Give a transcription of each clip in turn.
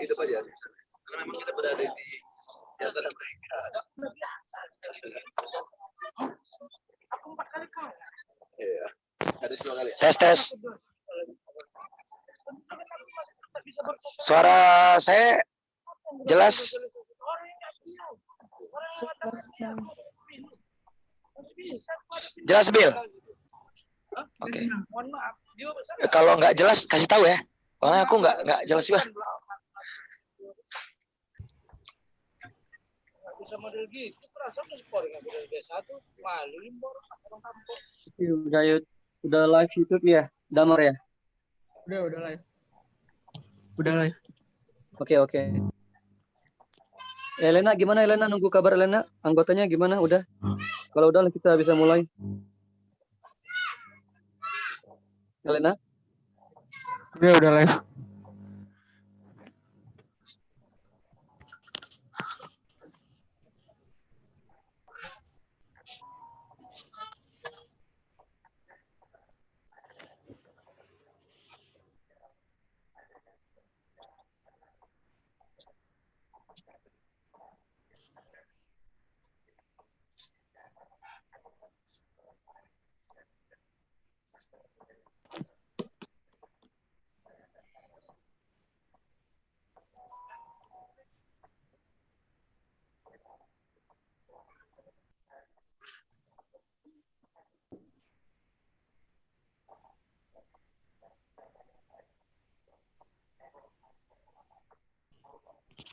Hidup aja. Karena memang kita berada di antara mereka. Aku 4 kali kalah. Iya. Harus 2 kali. Tes. Suara saya jelas. Jelas, Bil? Oke. Kalau nggak jelas kasih tahu ya. Soalnya aku nggak jelas juga. Bisa model gitu, perasaan skor nggak model biasa tuh malu impor orang kampung. Udah live YouTube ya, Damar ya? Udah live. Udah live. Oke. Elena gimana Elena? Nunggu kabar Elena. Anggotanya gimana? Udah? Kalau udah kita bisa mulai. Elena? Udah live.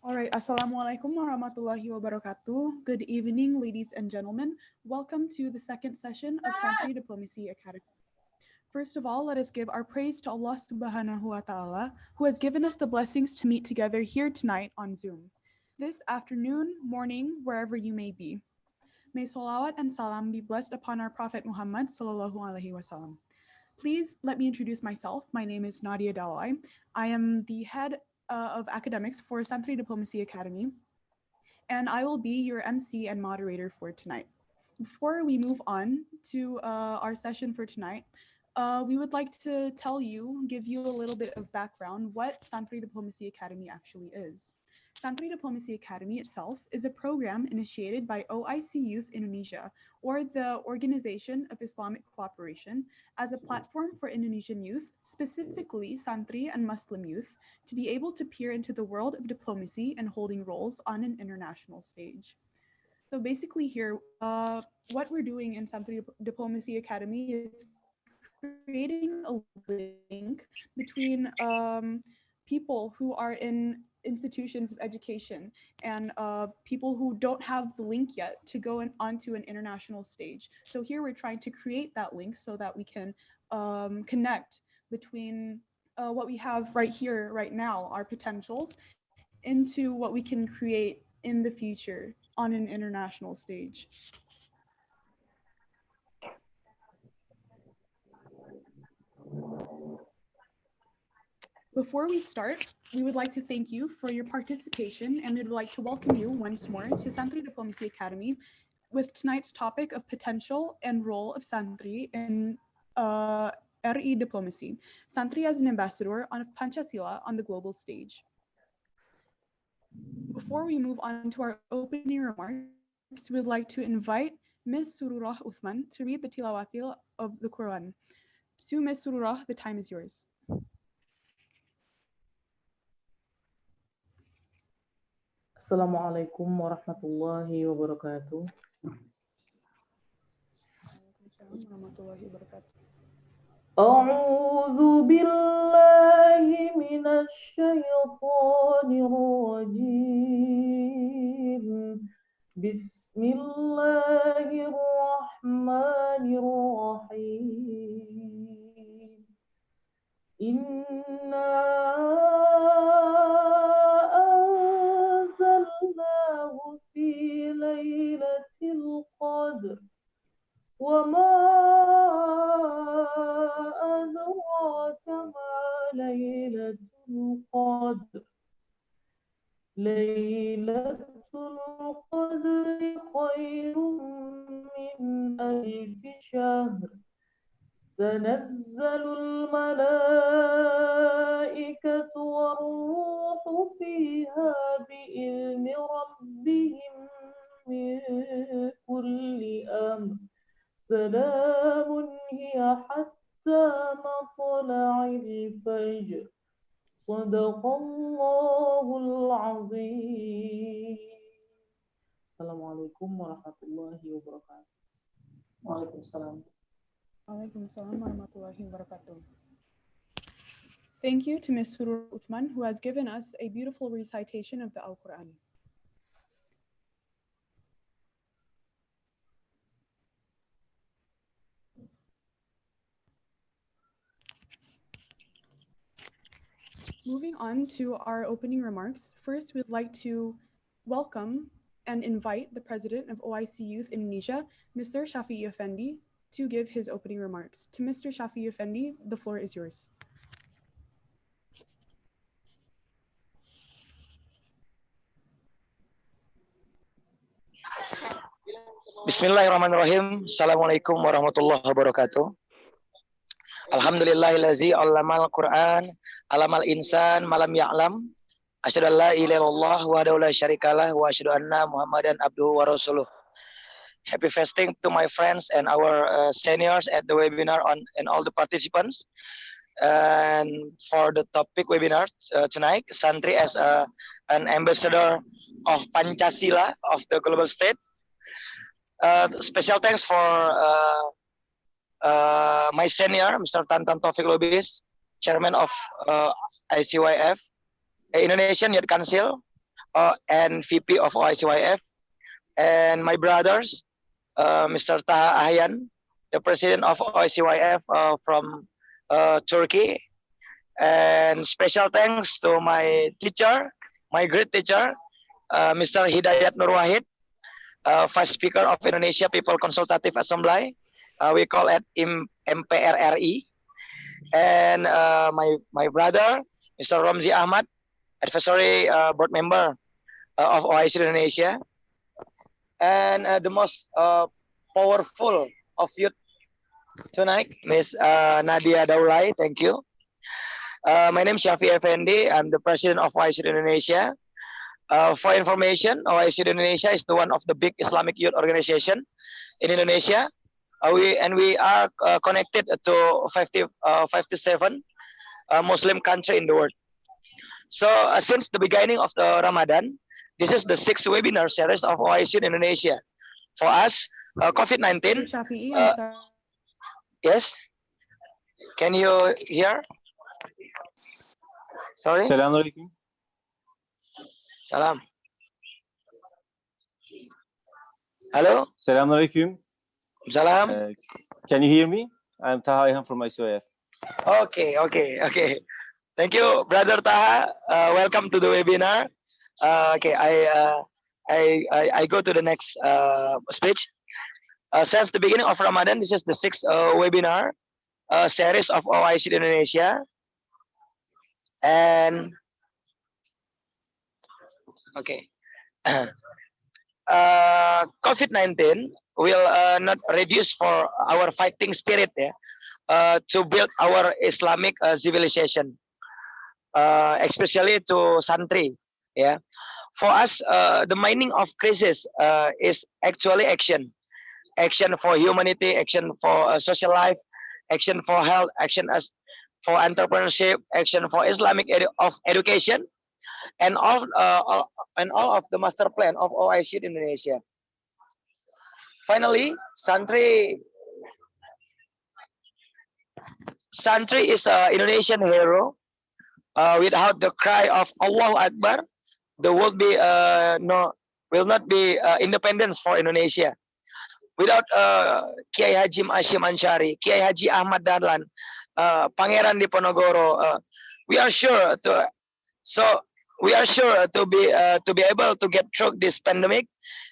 All right, Assalamualaikum warahmatullahi wabarakatuh. Good evening, ladies and gentlemen. Welcome to the second session of Santri Diplomacy Academy. First of all, let us give our praise to Allah Subhanahu wa Ta'ala, who has given us the blessings to meet together here tonight on Zoom. This afternoon, morning, wherever you may be. May salawat and salam be blessed upon our Prophet Muhammad sallallahu alaihi wasallam. Please let me introduce myself. My name is Nadia Dalai. I am the head of academics for Santri Diplomacy Academy, and I will be your MC and moderator for tonight. Before we move on to our session for tonight, we would like to give you a little bit of background what Santri Diplomacy Academy actually is. Santri Diplomacy Academy itself is a program initiated by OIC Youth Indonesia, or the Organization of Islamic Cooperation, as a platform for Indonesian youth, specifically Santri and Muslim youth, to be able to peer into the world of diplomacy and holding roles on an international stage. So basically here, what we're doing in Santri Diplomacy Academy is creating a link between people who are in institutions of education and people who don't have the link yet to go onto an international stage. So here we're trying to create that link so that we can connect between what we have right here, right now, our potentials, into what we can create in the future on an international stage. Before we start, we would like to thank you for your participation, and we'd like to welcome you once more to Santri Diplomacy Academy with tonight's topic of potential and role of Santri in RI diplomacy. Santri as an ambassador of Pancasila on the global stage. Before we move on to our opening remarks, we would like to invite Ms. Sururah Uthman to read the tilawatil of the Quran. So Ms. Sururah, the time is yours. Assalamualaikum warahmatullahi wabarakatuh. A'udzu billahi minasy syaithanir rajim. Bismillahirrahmanirrahim. Inna anzalnahu fi lailatul qadr wa ma adraka ma lailatul qadr. Lailatul qadri khairun min alfi syahr. تنزل الملائكة الملائكة والروح فيها بإذن ربهم من كل أمر سلام هي حتى مطلع الفجر صدق الله العظيم. Assalamualaikum warahmatullahi wabarakatuh. Waalaikumsalam. Waalaikumsalam warahmatullahi wabarakatuh. Thank you to Ms. Surur Uthman, who has given us a beautiful recitation of the Al-Quran. Moving on to our opening remarks, first we'd like to welcome and invite the President of OIC Youth Indonesia, Mr. Shafi'i Effendi, to give his opening remarks. To Mr. Shafi'i Effendi, the floor is yours. Bismillahirrahmanirrahim. Assalamualaikum warahmatullahi wabarakatuh. Alhamdulillahillazi allamal Qur'an alamal insan malam ya'lam. Asyhadu an la ilaha illallah wahdahu la syarikalah wa asyhadu anna Muhammadan abduhu wa rasuluh. Happy fasting to my friends and our seniors at the webinar and all the participants. And for the topic webinar tonight, Santri as an ambassador of Pancasila of the global state. Special thanks for my senior, Mr. Tantan Taufik Lubis, Chairman of ICYF, Indonesian Youth Council, and VP of ICYF, and my brothers, Mr. Taha Ahyan, the President of ICYF from Turkey, and special thanks to my teacher, my great teacher, Mr. Hidayat Nur Wahid, Vice Speaker of Indonesia People Consultative Assembly, we call it MPRRI, and my brother, Mr. Romzi Ahmad, advisory board member of OIC Indonesia, and the most powerful of youth tonight, Ms. Nadia Daulay. Thank you. My name is Shafi'i Effendi. I'm the president of OIC Indonesia. For information, OIC Indonesia is the one of the big Islamic youth organization in Indonesia. We are connected to 57 Muslim country in the world. So since the beginning of the Ramadan, this is the 6th webinar series of OIC Indonesia. For us, COVID-19. Shafi'i, I'm sorry. Yes. Can you hear? Sorry. Assalamualaikum. Salam. Hello. Assalamualaikum. Salam. Can you hear me? I'm Taha Ayhan from ICOF. Okay. Thank you, Brother Taha. Welcome to the webinar. Okay, I go to the next speech. Since the beginning of Ramadan, this is the 6th webinar series of OIC Indonesia, and okay, COVID-19 will not reduce for our fighting spirit, to build our Islamic civilization, especially to Santri. Yeah, for us, the meaning of crisis is actually action for humanity, action for social life, action for health, action as for entrepreneurship, action for Islamic education, and all of the master plan of OIC Indonesia. Finally, Santri is an Indonesian hero. Without the cry of Allahu Akbar, the world will not be independence for Indonesia. Without Kiai Haji Hashim Ansyari, Kiai Haji Ahmad Dahlan, Pangeran Diponegoro, we are sure to be able to get through this pandemic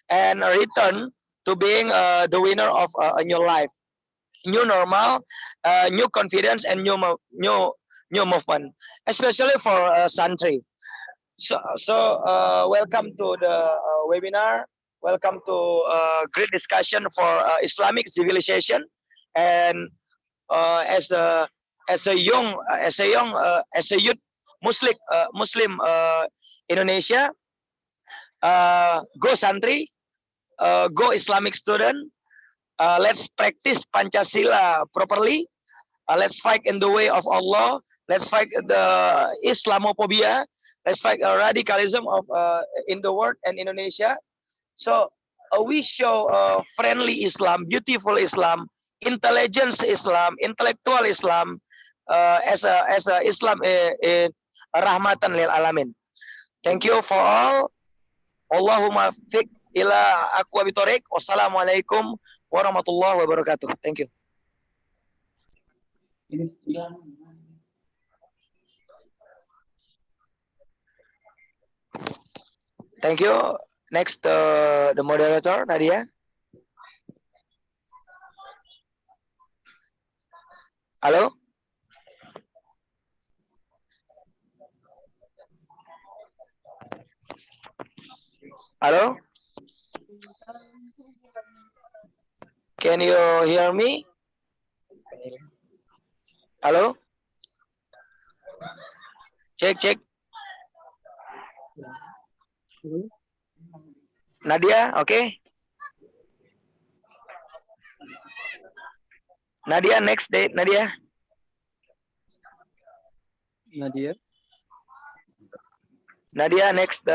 and return to being the winner of a new life, new normal, new confidence, and new movement, especially for Santri. So welcome to the webinar. Welcome to great discussion for Islamic civilization, and as a youth Muslim Indonesia, go Santri, go Islamic student. Let's practice Pancasila properly. Let's fight in the way of Allah. Let's fight the Islamophobia. Let's fight radicalism of in the world and Indonesia. So we show friendly Islam, beautiful Islam, intelligence Islam, intellectual Islam as a Islam rahmatan lil alamin. Thank you for all. Allahumma fiq ila aqwa bitorik. Wassalamualaikum warahmatullahi wabarakatuh. Thank you. Thank you. Next, the moderator, Nadia. Halo? Halo? Can you hear me? Halo? Cek. Nadia, okay? Nadia, next date, Nadia. Nadia, next.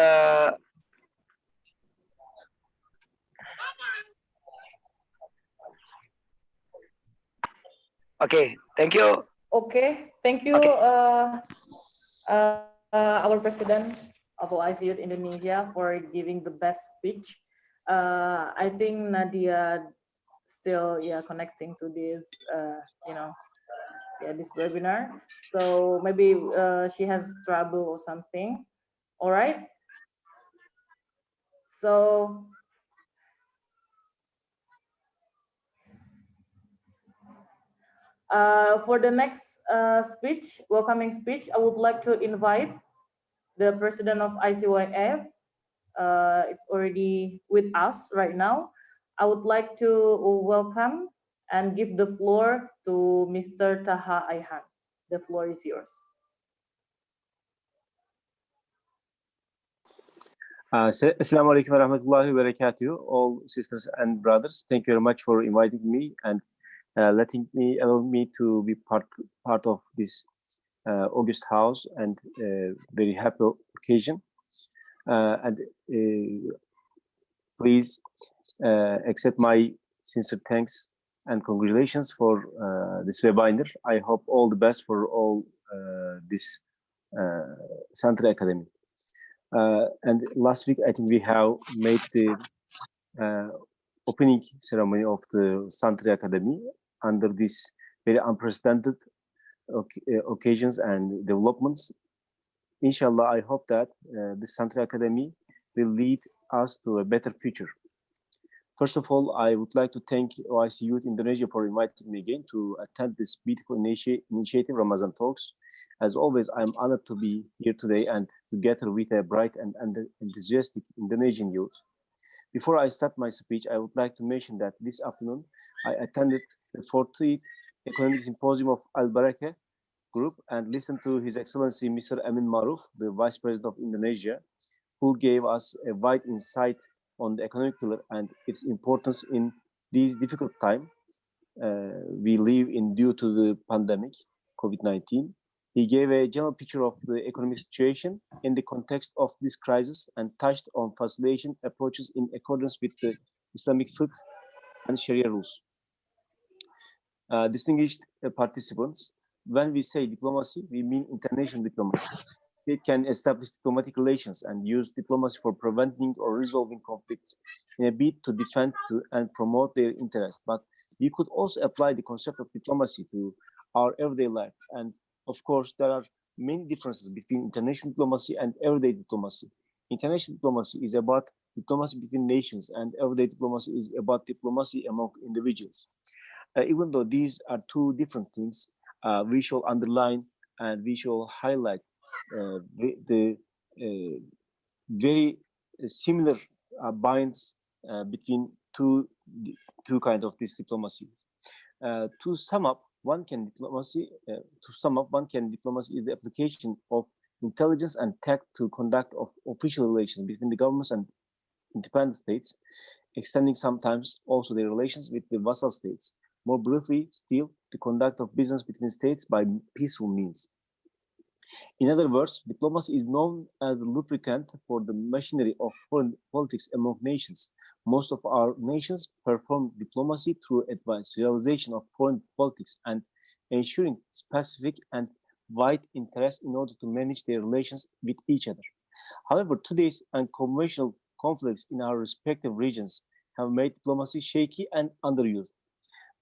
Okay, thank you. Okay, thank you, Okay. Our President of OIC Youth Indonesia for giving the best speech. I think Nadia still connecting to this this webinar. So maybe she has trouble or something. All right. So for the next speech, welcoming speech, I would like to invite the president of ICYF. It's already with us right now. I would like to welcome and give the floor to Mr. Taha Ayhan. The floor is yours. Assalamu alaikum warahmatullahi wabarakatuh, all sisters and brothers. Thank you very much for inviting me and allow me to be part of this August House and very happy occasion. Please accept my sincere thanks and congratulations for this webinar. I hope all the best for all this Santri Academy. And last week, I think we have made the opening ceremony of the Santri Academy under this very unprecedented occasions and developments. Inshallah, I hope that the Santri Academy will lead us to a better future. First of all, I would like to thank OIC Youth Indonesia for inviting me again to attend this beautiful initiative, Ramadhan Talks. As always, I'm honored to be here today and together with a bright and enthusiastic Indonesian youth. Before I start my speech, I would like to mention that this afternoon, I attended the 40th Economic Symposium of Al Barakah Group and listened to His Excellency Mr. Amin Maruf, the Vice President of Indonesia, who gave us a wide insight on the economic pillar and its importance in these difficult times we live in due to the pandemic, COVID-19. He gave a general picture of the economic situation in the context of this crisis and touched on facilitation approaches in accordance with the Islamic fiqh and Sharia rules. Distinguished participants, when we say diplomacy, we mean international diplomacy. It can establish diplomatic relations and use diplomacy for preventing or resolving conflicts in a bid to defend and promote their interests. But we could also apply the concept of diplomacy to our everyday life. And of course, there are many differences between international diplomacy and everyday diplomacy. International diplomacy is about diplomacy between nations, and everyday diplomacy is about diplomacy among individuals. Even though these are two different things, we shall underline and we shall highlight the very similar binds between two kinds of this diplomacy. To sum up, one can diplomacy is the application of intelligence, and tech to conduct of official relations between the governments and independent states, extending sometimes also their relations with the vassal states. More briefly, still, the conduct of business between states by peaceful means. In other words, diplomacy is known as a lubricant for the machinery of foreign politics among nations. Most of our nations perform diplomacy through advice, realization of foreign politics, and ensuring specific and wide interests in order to manage their relations with each other. However, today's unconventional conflicts in our respective regions have made diplomacy shaky and underused.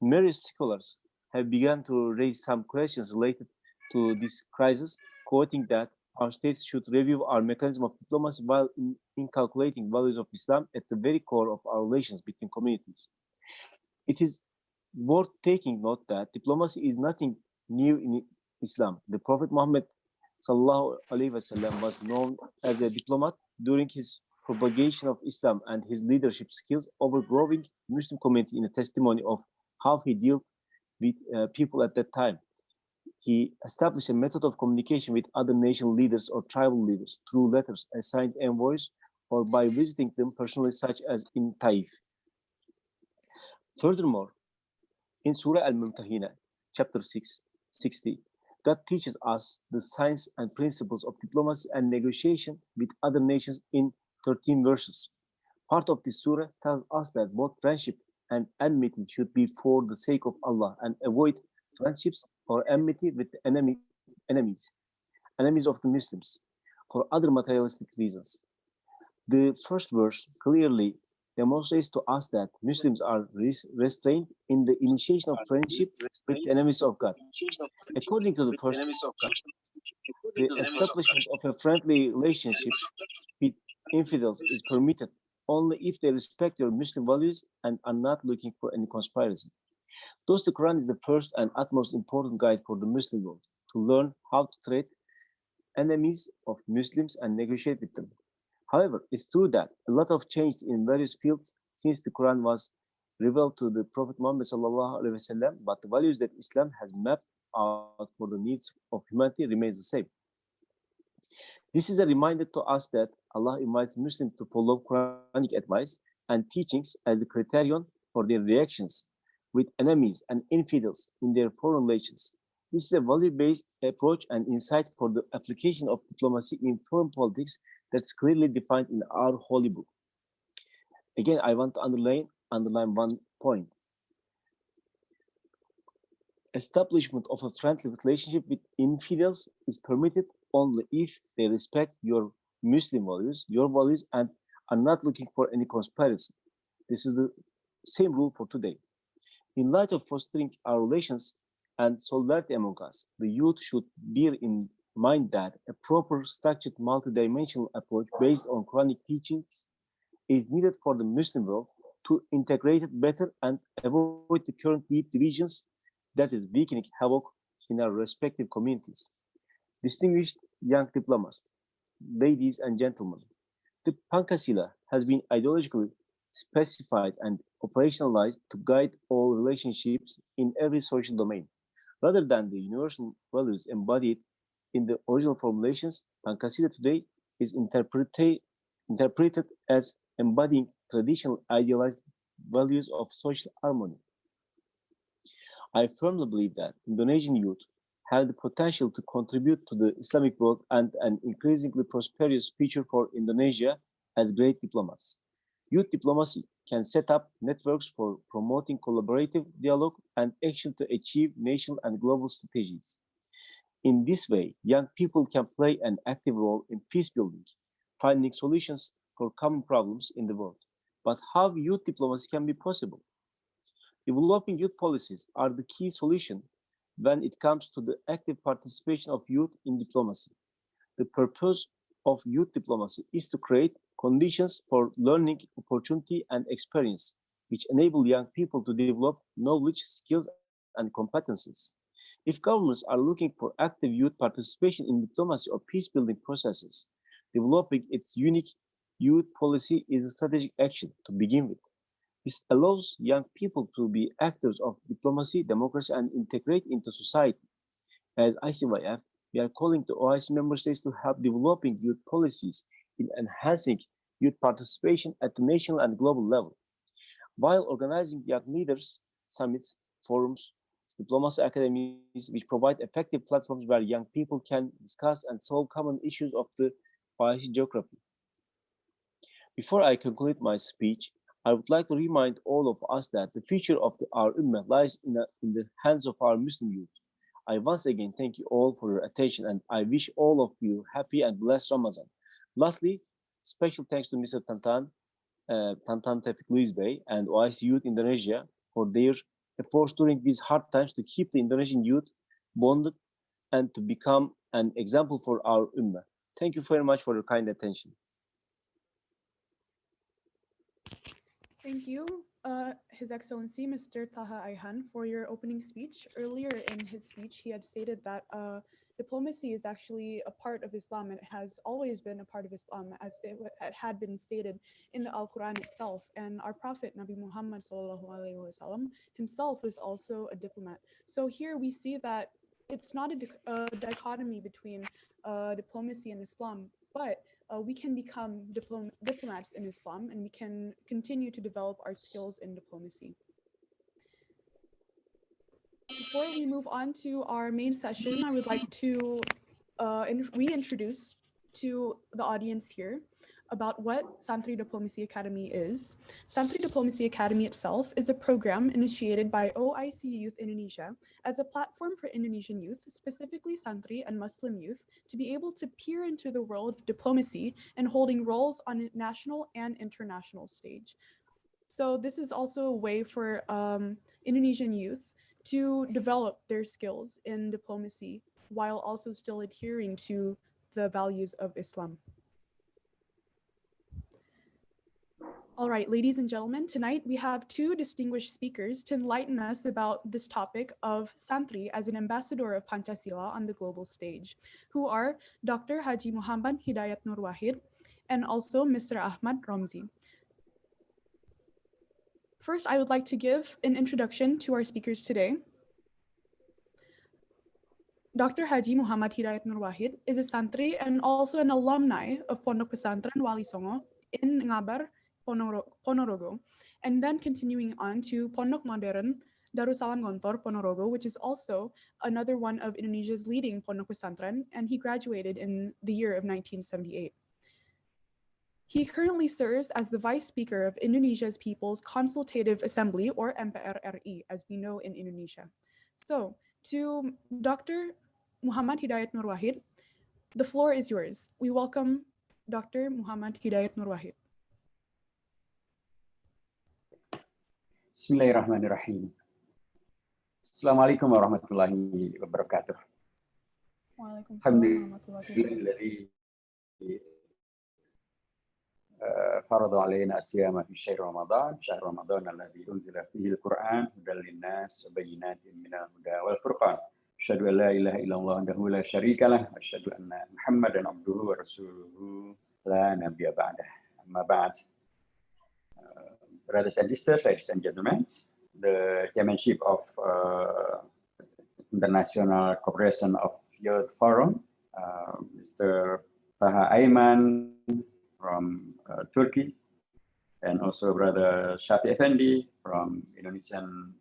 Various scholars have begun to raise some questions related to this crisis, quoting that our states should review our mechanism of diplomacy while inculcating values of Islam at the very core of our relations between communities. It is worth taking note that diplomacy is nothing new in Islam. The Prophet Muhammad was known as a diplomat during his propagation of Islam, and his leadership skills over growing Muslim community in a testimony of how he dealt with people at that time. He established a method of communication with other nation leaders or tribal leaders through letters, assigned envoys, or by visiting them personally, such as in Taif. Furthermore, in Surah Al-Mumtahina, chapter 6, 60, God teaches us the science and principles of diplomacy and negotiation with other nations in 13 verses. Part of this surah tells us that both friendship and enmity should be for the sake of Allah, and avoid friendships or enmity with the enemies of the Muslims, for other materialistic reasons. The first verse clearly demonstrates to us that Muslims are restrained in the initiation of friendship with the enemies of God. According to the first, the establishment of a friendly relationship with infidels is permitted only if they respect your Muslim values and are not looking for any conspiracy. Thus, the Quran is the first and utmost important guide for the Muslim world to learn how to treat enemies of Muslims and negotiate with them. However, it's true that a lot of changed in various fields since the Quran was revealed to the Prophet Muhammad ﷺ, but the values that Islam has mapped out for the needs of humanity remains the same. This is a reminder to us that Allah invites Muslims to follow Quranic advice and teachings as the criterion for their reactions with enemies and infidels in their foreign relations. This is a value-based approach and insight for the application of diplomacy in foreign politics that's clearly defined in our holy book. Again, I want to underline one point. Establishment of a friendly relationship with infidels is permitted only if they respect your Muslim values, your values, and are not looking for any conspiracy. This is the same rule for today. In light of fostering our relations and solidarity among us, the youth should bear in mind that a proper structured multidimensional approach based on Quranic teachings is needed for the Muslim world to integrate it better and avoid the current deep divisions that is weakening havoc in our respective communities. Distinguished young diplomats, ladies and gentlemen, the Pancasila has been ideologically specified and operationalized to guide all relationships in every social domain. Rather than the universal values embodied in the original formulations, Pancasila today is interpreted as embodying traditional idealized values of social harmony. I firmly believe that Indonesian youth have the potential to contribute to the Islamic world and an increasingly prosperous future for Indonesia as great diplomats. Youth diplomacy can set up networks for promoting collaborative dialogue and action to achieve national and global strategies. In this way, young people can play an active role in peace building, finding solutions for common problems in the world. But how youth diplomacy can be possible? Developing youth policies are the key solution when it comes to the active participation of youth in diplomacy. The purpose of youth diplomacy is to create conditions for learning, opportunity, and experience, which enable young people to develop knowledge, skills, and competencies. If governments are looking for active youth participation in diplomacy or peace-building processes, developing its unique youth policy is a strategic action to begin with. This allows young people to be actors of diplomacy, democracy, and integrate into society. As ICYF, We are calling to OIC member states to help developing youth policies in enhancing youth participation at the national and global level, while organizing young leaders, summits, forums, diplomacy academies, which provide effective platforms where young people can discuss and solve common issues of the OIC geography. Before I conclude my speech, I would like to remind all of us that the future of our Ummah lies in the hands of our Muslim youth. I once again thank you all for your attention, and I wish all of you happy and blessed Ramadan. Lastly, special thanks to Mr. Tantan Tevfik Luis Bey and OIC Youth Indonesia for their efforts during these hard times to keep the Indonesian youth bonded and to become an example for our Ummah. Thank you very much for your kind attention. Thank you, His Excellency Mr. Taha Ayhan, for your opening speech. Earlier in his speech, he had stated that diplomacy is actually a part of Islam, and it has always been a part of Islam, as it had been stated in the Al-Quran itself. And our Prophet, Nabi Muhammad ﷺ, himself is also a diplomat. So here we see that it's not a dichotomy between diplomacy and Islam, but we can become diplomats in Islam, and we can continue to develop our skills in diplomacy. Before we move on to our main session, I would like to reintroduce to the audience here about what Santri Diplomacy Academy is. Santri Diplomacy Academy itself is a program initiated by OIC Youth Indonesia as a platform for Indonesian youth, specifically Santri and Muslim youth, to be able to peer into the world of diplomacy and holding roles on a national and international stage. So this is also a way for Indonesian youth to develop their skills in diplomacy while also still adhering to the values of Islam. All right, ladies and gentlemen, tonight we have two distinguished speakers to enlighten us about this topic of Santri as an ambassador of Pancasila on the global stage, who are Dr. Haji Muhammad Hidayat Nur Wahid and also Mr. Ahmad Romzi. First, I would like to give an introduction to our speakers today. Dr. Haji Muhammad Hidayat Nur Wahid is a Santri and also an alumni of Pondok Pesantren Wali Songo in Ngabar, Ponorogo, and then continuing on to Pondok Modern Darussalam Gontor, Ponorogo, which is also another one of Indonesia's leading Pondok Pesantren, and he graduated in the year of 1978. He currently serves as the Vice Speaker of Indonesia's People's Consultative Assembly, or MPR-RI, as we know in Indonesia. So, to Dr. Muhammad Hidayat Nur Wahid, the floor is yours. We welcome Dr. Muhammad Hidayat Nur Wahid. Bismillahirrahmanirrahim. Assalamualaikum warahmatullahi wabarakatuh. Waalaikumsalam warahmatullahi wabarakatuh. فرض علينا الصيام في شهر رمضان الذي أنزل فيه القرآن هدى للناس وبينات من الهدى والفرقان. أشهد أن لا إله إلا الله وحده لا شريك له وأشهد أن محمدا عبده ورسوله لا نبي بعده. أما بعد. Brothers and sisters, ladies and gentlemen, the chairmanship of International Cooperation of Youth Forum, Mr. Taha Ayman from Turkey, and also Brother Shafi Effendi from Indonesian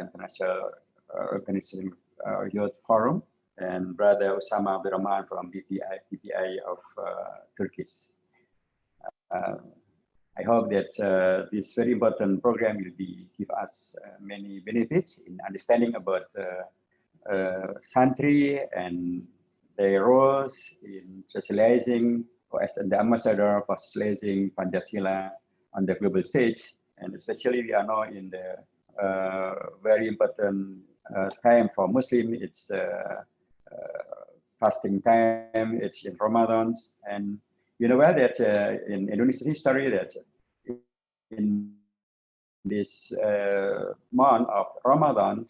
International Organization Youth Forum, and Brother Usama Abdurrahman from BPI of Turkey. I hope that this very important program will give us many benefits in understanding about Santri and their roles in socializing, or as the ambassador for socializing Pancasila on the global stage. And especially we are now in the very important time for Muslim. It's fasting time, it's in Ramadan. And you know that in Indonesian history that in this month of Ramadan,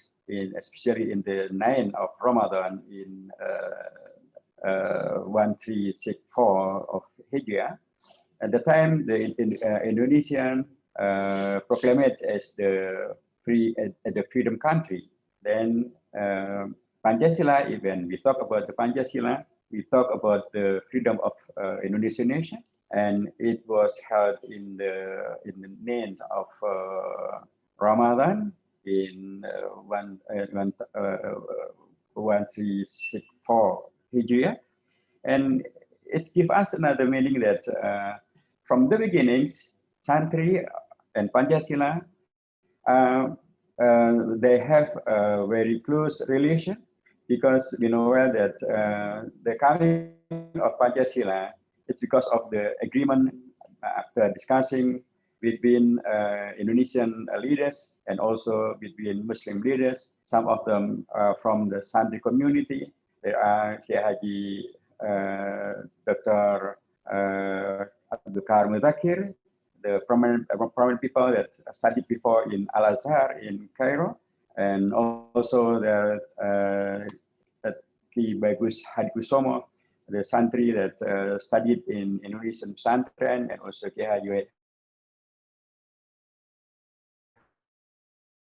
especially in the 9th of Ramadan in 1364 of Hijrah, at the time the Indonesian proclaimed as the freedom country. Then Pancasila, when we talk about the Pancasila, we talk about the freedom of Indonesian nation, and it was held in the name of Ramadhan in 1364 Hijriah, and it gives us another meaning that from the beginnings, Santri and Pancasila, they have a very close relation, because we know well that the coming of Pancasila, it's because of the agreement after discussing between Indonesian leaders and also between Muslim leaders. Some of them are from the Santri community. There are Kiai Haji Dr. Abdul Karim Muzakir, the prominent people that studied before in Al-Azhar in Cairo, and also the Ki Bagus Hadikusomo, the Santri that studied in Indonesian pesantren, and also Ki Haji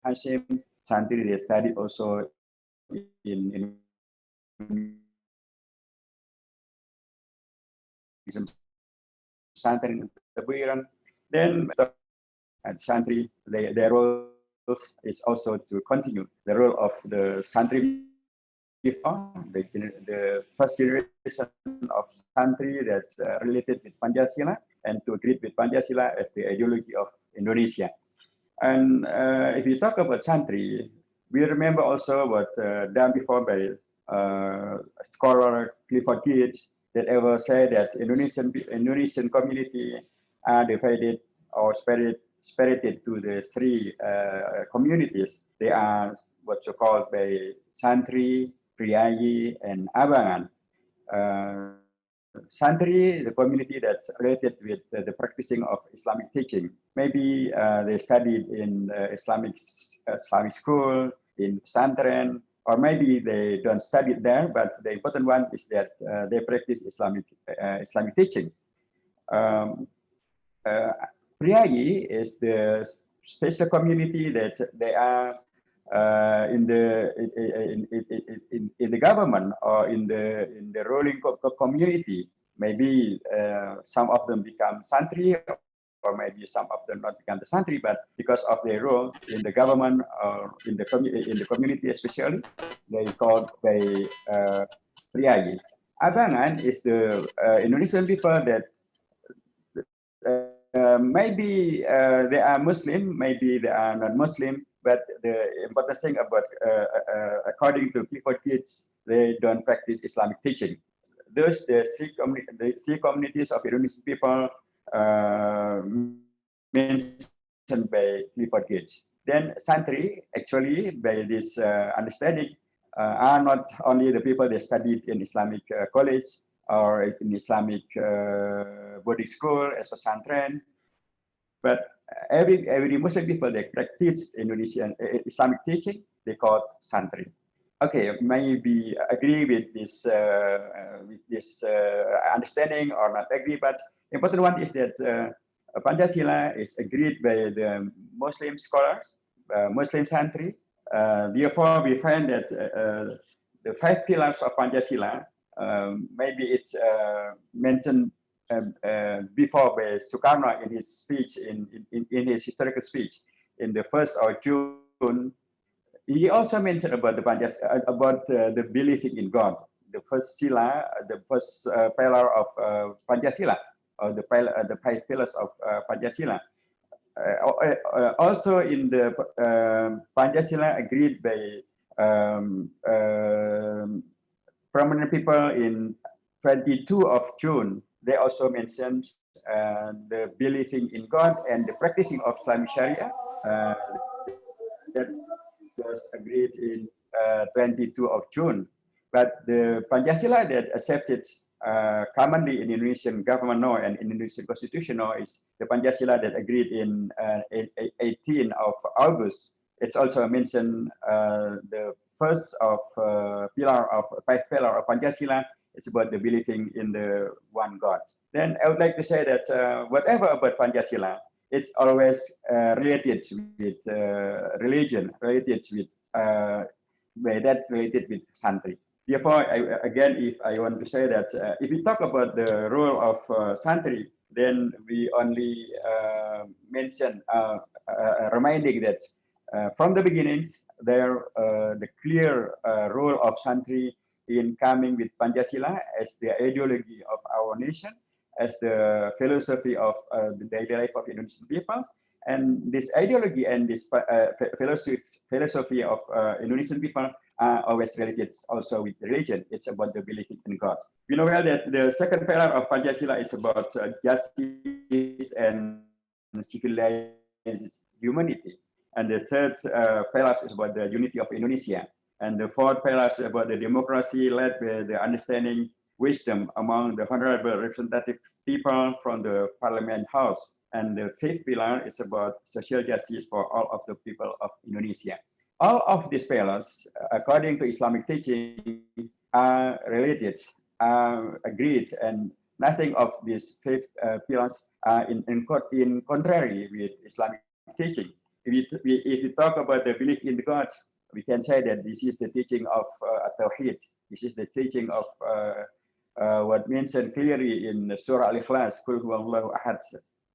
Hashim Santri, they studied also in pesantren in Tebuiran. Then at Santri, their role is also to continue the role of the Santri before, the first generation of Santri that's related with Pancasila, and to agree with Pancasila as the ideology of Indonesia. And if you talk about Santri, we remember also what done before by scholar Clifford Geertz, that ever said that Indonesian community are divided or spirited to the three communities. They are what you call by Santri, Priayi, and Abangan. Santri, the community that's related with the practicing of Islamic teaching. Maybe they studied in Islamic school, in pesantren, or maybe they don't study there, but the important one is that they practice Islamic teaching. Priayi is the special community that they are in the government or in the ruling community. Maybe some of them become Santri, or maybe some of them not become the Santri, but because of their role in the government or in the community especially, they called by Priayi. Abangan is the Indonesian people that maybe they are Muslim, maybe they are not Muslim, but the important thing about, according to Clifford Geertz, they don't practice Islamic teaching. Those the three communities of Indonesian people mentioned by Clifford Geertz. Then Santri, actually, by this understanding, are not only the people that studied in Islamic college or in Islamic boarding school as a pesantren, but every Muslim people that practice Indonesian Islamic teaching, they call Santri. Okay, maybe agree with this understanding or not agree, but important one is that Pancasila is agreed by the Muslim scholars, Muslim Santri. Therefore, we find that the 5 pillars of Pancasila, maybe it's mentioned before by Sukarno in his speech, in his historical speech, in the 1st of June. He also mentioned about the believing in God, the first sila, the first pillar of Pancasila, or the 5 pillars of Pancasila. Also in the Pancasila agreed by prominent people in 22 of June, they also mentioned the believing in God and the practicing of Islamic Sharia that was agreed in 22 of June. But the Pancasila that accepted commonly in Indonesian government law and Indonesian constitution law is the Pancasila that agreed in 18 of August. It's also mentioned the first of pillar of 5 pillar of Pancasila is about the believing in the one God. Then I would like to say that whatever about Pancasila, it's always related with religion, related with that's related with Santri. Therefore, again, if I want to say that if we talk about the role of Santri, then we only mention reminding that from the beginnings, the clear role of Santri in coming with Pancasila as the ideology of our nation, as the philosophy of the daily life of Indonesian people. And this ideology and this philosophy of Indonesian people are always related also with religion. It's about the belief in God. We know well that the second pillar of Pancasila is about justice and civilized humanity. And the third pillar is about the unity of Indonesia. And the fourth pillar is about the democracy led by the understanding wisdom among the honorable representative people from the parliament house. And the fifth pillar is about social justice for all of the people of Indonesia. All of these pillars, according to Islamic teaching, are related, are agreed, and nothing of these fifth pillars are in contrary with Islamic teaching. If you talk about the belief in God, we can say that this is the teaching of Tawheed. This is the teaching of what mentioned clearly in Surah Al-Ikhlas, Qul huwallahu ahad.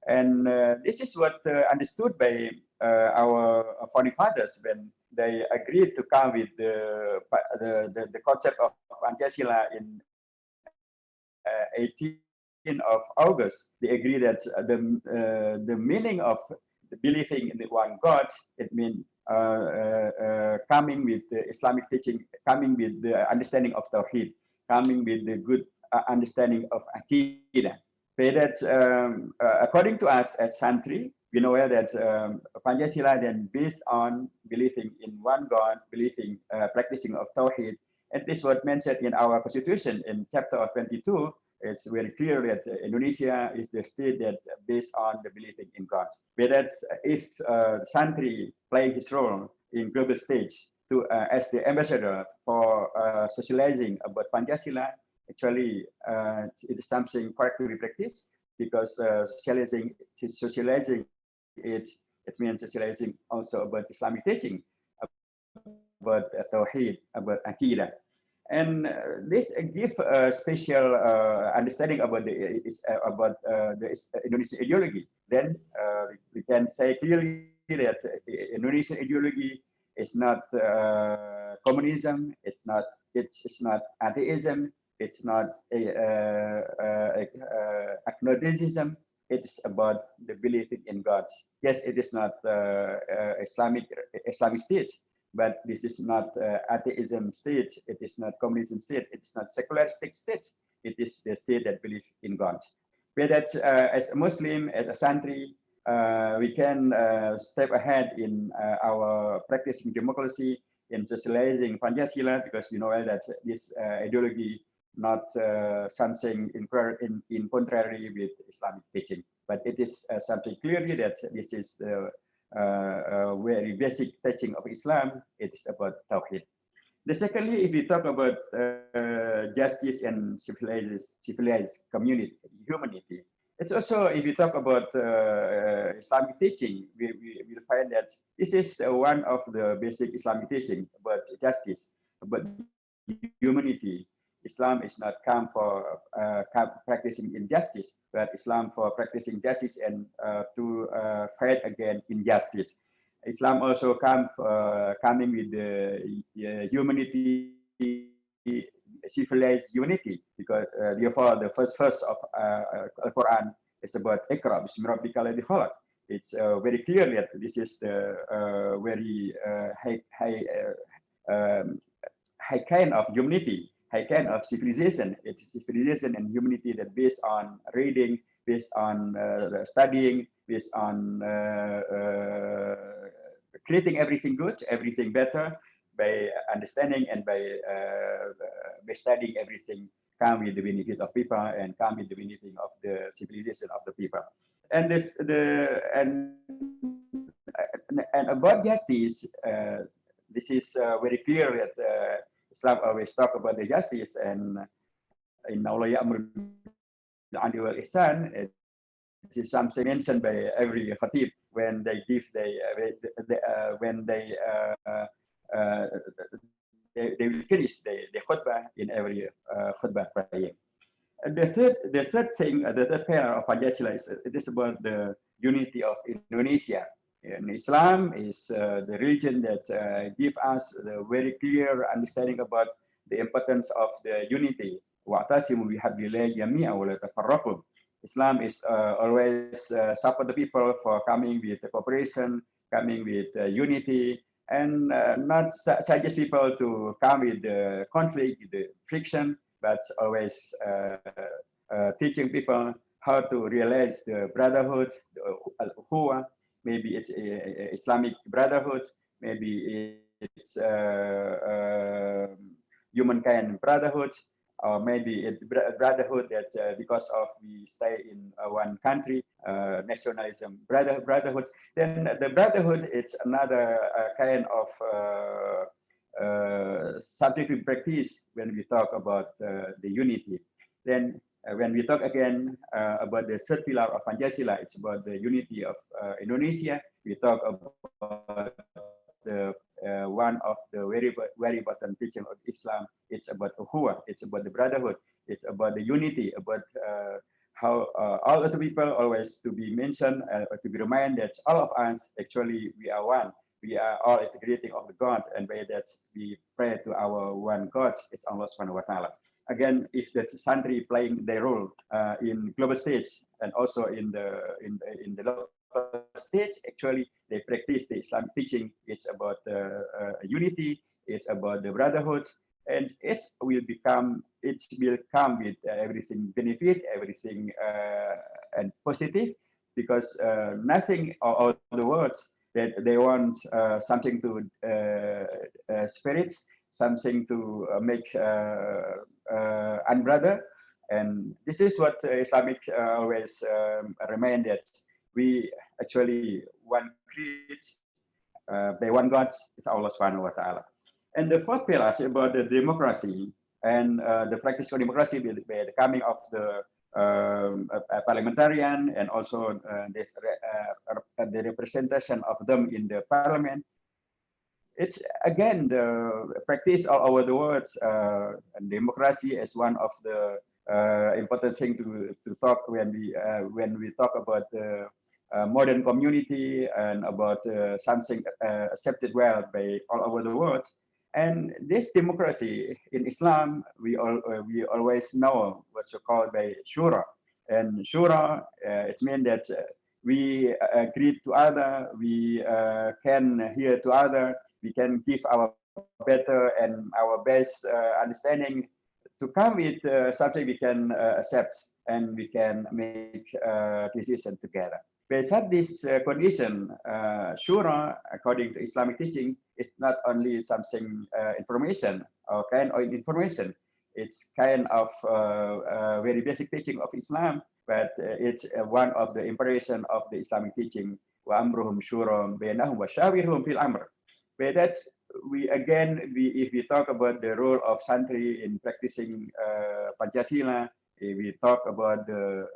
And this is what understood by our founding fathers when they agreed to come with the concept of Pancasila in 18th of August. They agree that the meaning of believing in the one God, it means coming with the Islamic teaching, coming with the understanding of Tawheed, coming with the good understanding of Aqidah. That according to us as Santri, we know that Pancasila then based on believing in one God, believing, practicing of Tawheed. And this was mentioned in our constitution in chapter 22. It's very clear that Indonesia is the state that based on the believing in God. But if Santri play his role in global stage to as the ambassador for socializing about Pancasila, actually it is something correctly practiced because socializing it means socializing also about Islamic teaching, about Tawheed, about Aqidah. And this give a special understanding about the Indonesian ideology. Then we can say clearly that Indonesian ideology is not communism. It's not atheism. It's not agnosticism. It's about the belief in God. Yes, it is not Islamic state. But this is not atheism state. It is not communism state. It is not secularistic state. It is the state that believes in God. But that as a Muslim, as a Santri, we can step ahead in our practicing democracy, in socializing Pancasila, because we know that this ideology not something in contrary with Islamic teaching, but it is something clearly that this is the very basic teaching of Islam. It is about Tawheed. The secondly, if we talk about justice and civilized community, humanity, it's also, if we talk about Islamic teaching, we will find that this is one of the basic Islamic teaching about justice, about humanity. Islam is not come for practicing injustice, but Islam for practicing justice and to fight against injustice. Islam also coming with the humanity, civilized unity, because therefore the first verse of Al-Quran is about Iqra bismi rabbika alladhi khalaq. It's very clear that this is the very high kind of humanity, high kind of civilization. It's civilization and humanity that based on reading, based on studying, based on creating everything good, everything better, by understanding and by studying everything come with the benefit of people and come with the benefit of the civilization of the people. And this and about justice, this is very clear that Islam always talk about the justice, and in Allah Ya'mur bil 'adli wal ihsan, it is something mentioned by every khatib when they give when they they will finish the khutbah in every khutbah prayer. The third thing, the third pillar of Pancasila is it is about the unity of Indonesia. And Islam is the religion that give us the very clear understanding about the importance of the unity. وَاعْتَصِمُوا بِحَبْلِ اللَّهِ جَمِيعًا وَلَا تَفَرَّقُوا. Islam is always support the people for coming with the cooperation, coming with unity, and not suggest people to come with the conflict, the friction, but always teaching people how to realize the brotherhood, the al-ukhuwah. Maybe it's Islamic brotherhood, maybe it's humankind brotherhood, or maybe it's brotherhood that because of we stay in one country, nationalism, brotherhood. Then the brotherhood, it's another kind of subject to practice when we talk about the unity. Then when we talk again about the third pillar of Pancasila, it's about the unity of Indonesia. We talk about the one of the very important teaching of Islam. It's about ukhuwah, it's about the brotherhood, it's about the unity, about how all of the people always to be mentioned, to be reminded that all of us actually we are one. We are all at the greeting of the God, and by that we pray to our one God. It's Allah Subhanahu wa Taala. Again, if the Santri playing their role in global stage and also in the local stage, actually they practice the Islamic teaching. It's about unity, it's about the brotherhood, and it will come with everything benefit, everything and positive, because nothing or the words that they want something to spirits, something to make unbrother. And this is what Islamic always remind that we actually one creed by one God, it's Allah Subhanahu wa Taala. And the fourth pillar is about the democracy and the practice of democracy by the coming of the parliamentarian and also the representation of them in the parliament. It's again the practice all over the world. And democracy is one of the important thing to talk when we talk about the modern community and about something accepted well by all over the world. And this democracy in Islam, we always know what's called by shura. And shura, it means that we agree to other, we can hear to other, we can give our better and our best understanding to come with something we can accept and we can make decision together. Beside this condition, shura, according to Islamic teaching, is not only something information or kind of information. It's kind of very basic teaching of Islam, but it's one of the impression of the Islamic teaching. Wa amruhum shura bainahum wa shawirhum fil amr. But that's if we talk about the role of Santri in practicing Pancasila, we talk about the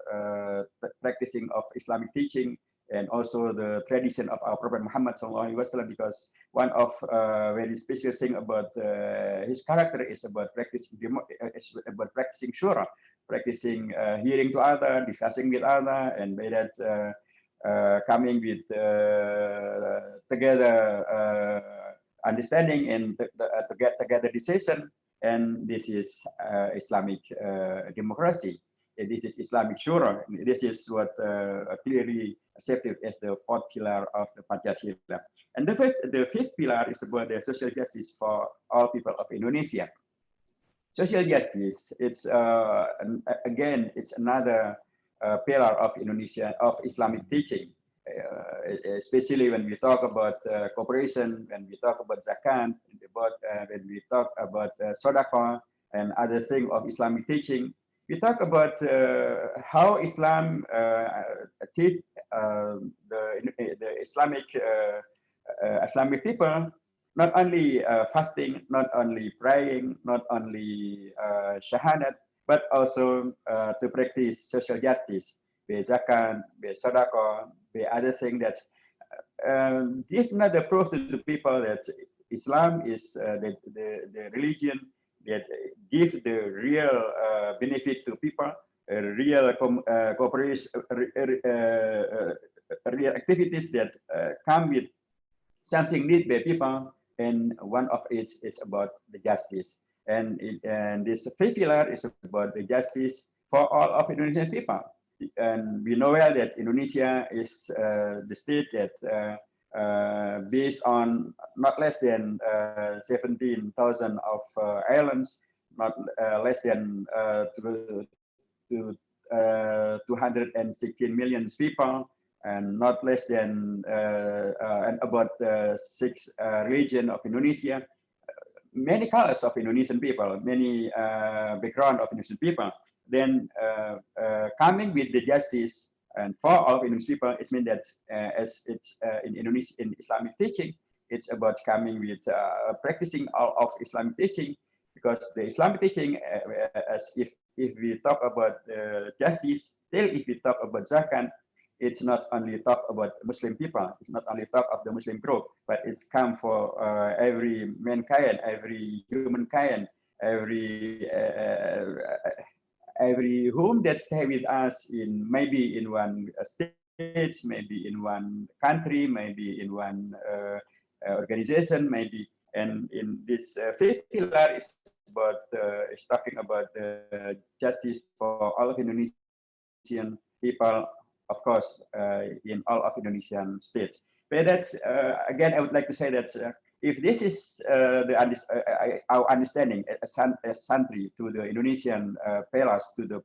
practicing of Islamic teaching and also the tradition of our Prophet Muhammad SAW, because one of very special thing about his character is about practicing shura, practicing hearing to other, discussing with other, and by that coming with together understanding and to get together decision. And this is Islamic democracy. This is Islamic shura. This is what clearly accepted as the fourth pillar of the Pancasila. And the fifth pillar is about the social justice for all people of Indonesia. Social justice, it's again, it's another pillar of Islamic teaching. Especially when we talk about cooperation, when we talk about zakat, when we talk about sodaqah and other things of Islamic teaching, we talk about how Islam teach the Islamic people not only fasting, not only praying, not only shahadat, but also to practice social justice, be zakat, be sodaqah, be other thing that give another proof to the people that Islam is the religion that give the real benefit to people, real cooperation, real activities that come with something need by people, and one of it is about the justice. And this fifth pillar is about the justice for all of Indonesian people. And we know well that Indonesia is the state that based on not less than 17,000 of islands, not less than 216 million people, and not less than and about 6 region of Indonesia, many colors of Indonesian people, many background of Indonesian people. Then coming with the justice and for all of Indonesian people, it means that as it's in Indonesia in Islamic teaching, it's about coming with practicing all of Islamic teaching, because the Islamic teaching, as if we talk about justice, still if we talk about zakat, it's not only talk about Muslim people, it's not only talk of the Muslim group, but it's come for every mankind, every humankind, every home that stay with us in maybe in one state, maybe in one country, maybe in one organization, maybe. And in this fifth pillar is about is talking about the justice for all of Indonesian people, of course, in all of Indonesian states. But that's again, I would like to say that if this is our understanding as Santri to the Indonesian pillars, to the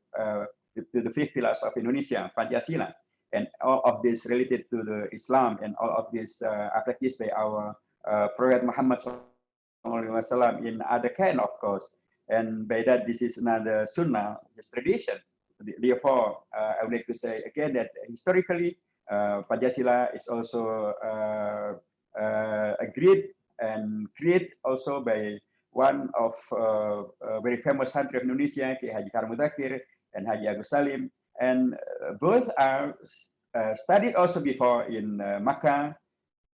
fifth pillars of Indonesia, Pancasila, and all of this related to the Islam, and all of this are practiced by our Prophet Muhammad SAW in other kind, of course, and by that this is another sunnah, this tradition. Therefore, I would like to say again that historically, Pancasila is also agreed and created also by one of very famous Santri of Indonesia, Haji Karim Mudakir and Haji Agus Salim, and both are studied also before in Makkah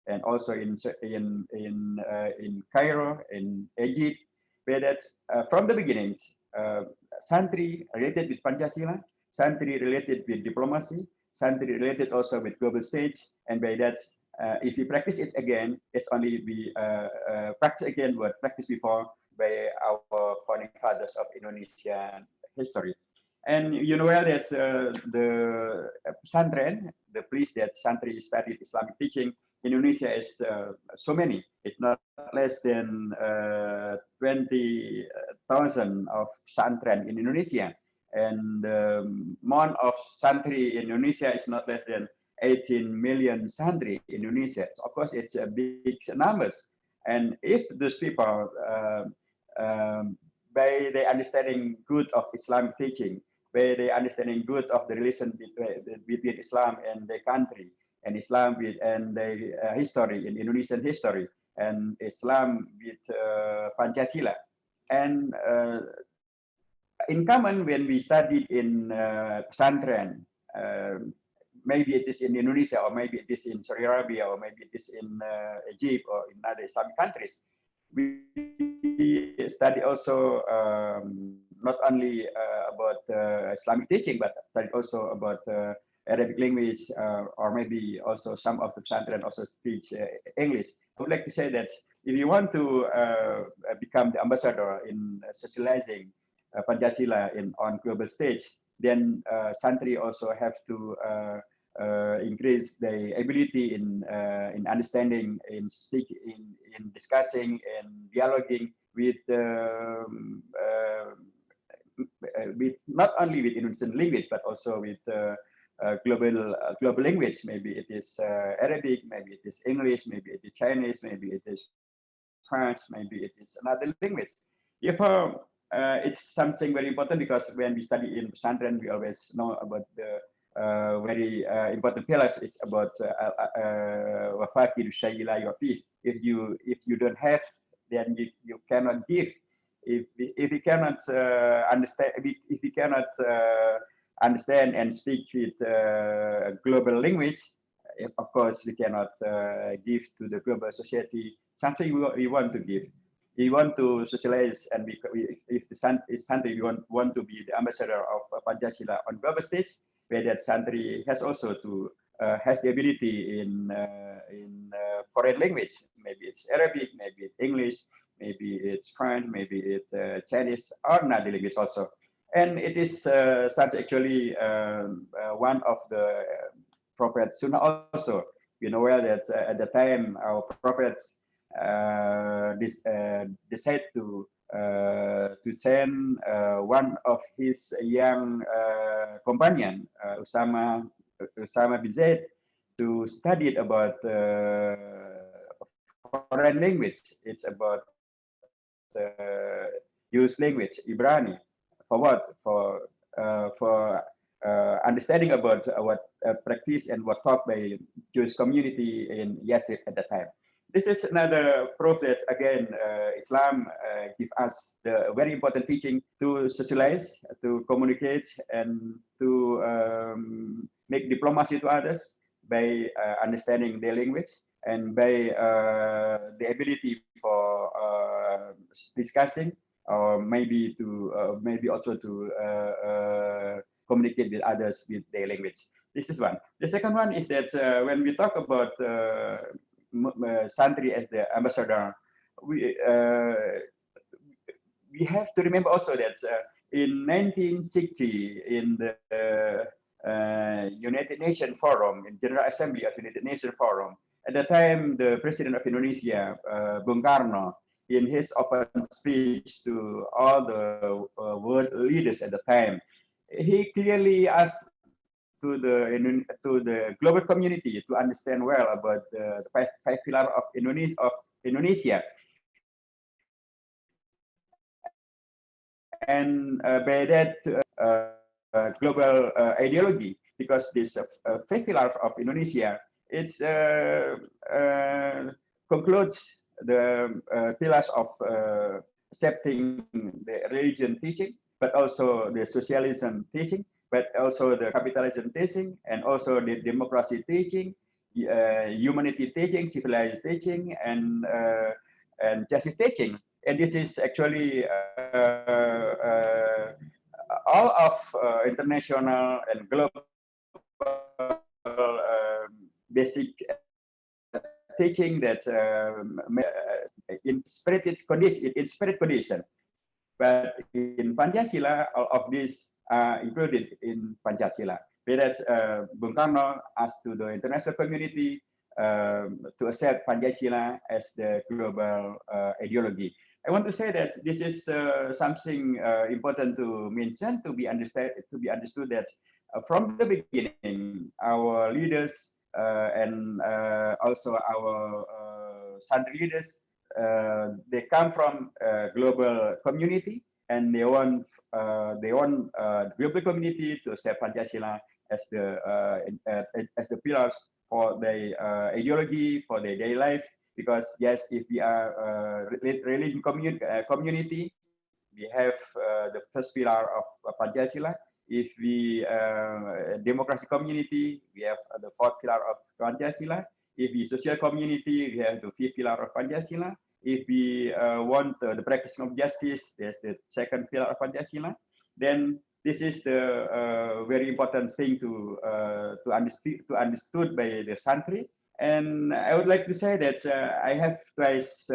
and also in Cairo, in Egypt, where that from the beginnings, Santri related with Pancasila, Santri related with diplomacy, Santri related also with global stage, and by that, if we practice it again, it's only we practice again what practiced before by our founding fathers of Indonesian history. And you know well that the Pesantren, the place that Santri studied Islamic teaching, Indonesia is so many. It's not less than 20,000 of Pesantren in Indonesia. And the amount of Santri in Indonesia is not less than 18 million Santri in Indonesia. So of course, it's a big numbers. And if those people, by the understanding good of Islamic teaching, by the understanding good of the relation between Islam and the country, and Islam with and the history in Indonesian history, and Islam with Pancasila, and in common when we studied in Pesantren, maybe it is in Indonesia, or maybe it is in Saudi Arabia, or maybe it is in Egypt or in other Islamic countries. We study also not only about Islamic teaching, but study also about Arabic language, or maybe also some of the Pesantren also teach English. I would like to say that if you want to become the ambassador in socializing Pancasila on global stage, then Santri also have to increase the ability in understanding, in speaking, in discussing, and dialoguing with not only with Indonesian language, but also with global language. Maybe it is Arabic, maybe it is English, maybe it is Chinese, maybe it is French, maybe it is another language. Therefore, it's something very important, because when we study in Pesantren, we always know about the very important pillars. It's about if you don't have, then you cannot give. If you cannot understand, if you cannot understand and speak with global language, of course, we cannot give to the global society something we want to give. We want to socialize, and if the Santri want to be the ambassador of Pancasila on global stage, where that Santri has also to has the ability in foreign language. Maybe it's Arabic, maybe it's English, maybe it's French, maybe it's Chinese, or another language also. And it is such actually one of the Prophet Sunnah also. You know well that at the time our prophets decided to send one of his young companion, Usama bin Zaid, to study about foreign language. It's about use language, Ibrani. For what? For understanding about what practice and what taught by Jewish community in Yathrib at the time. This is another proof that again Islam gives us the very important teaching to socialize, to communicate, and to make diplomacy to others by understanding their language and by the ability for discussing, or maybe also to communicate with others with their language. This is one. The second one is that when we talk about Santri as the ambassador, we have to remember also that in 1960, in the United Nations Forum, in General Assembly of United Nations Forum, at the time the President of Indonesia, Bung Karno, in his open speech to all the world leaders at the time, he clearly asked to the global community to understand well about the five pillars of Indonesia. And by that global ideology, because this five pillars of Indonesia, it concludes the pillars of accepting the religion teaching, but also the socialism teaching, but also the capitalism teaching, and also the democracy teaching, humanity teaching, civilized teaching, and justice teaching. And this is actually all of international and global basic teaching that in spirit condition. But in Pancasila, all of these are included in Pancasila. Whereas Bung Karno asked to the international community to accept Pancasila as the global ideology. I want to say that this is something important to mention, to be understood that from the beginning, our leaders and also our Santri leaders, they come from global community, and they want global community to accept Pancasila as the pillars for their ideology, for their daily life. Because yes, if we are religion community, we have the first pillar of Pancasila. If we democracy community, we have the fourth pillar of Pancasila. If we social community, we have the fifth pillar of Pancasila. If we want the practice of justice, there's the second pillar of Pancasila. Then this is the very important thing to understood by the Santri. And I would like to say that I have twice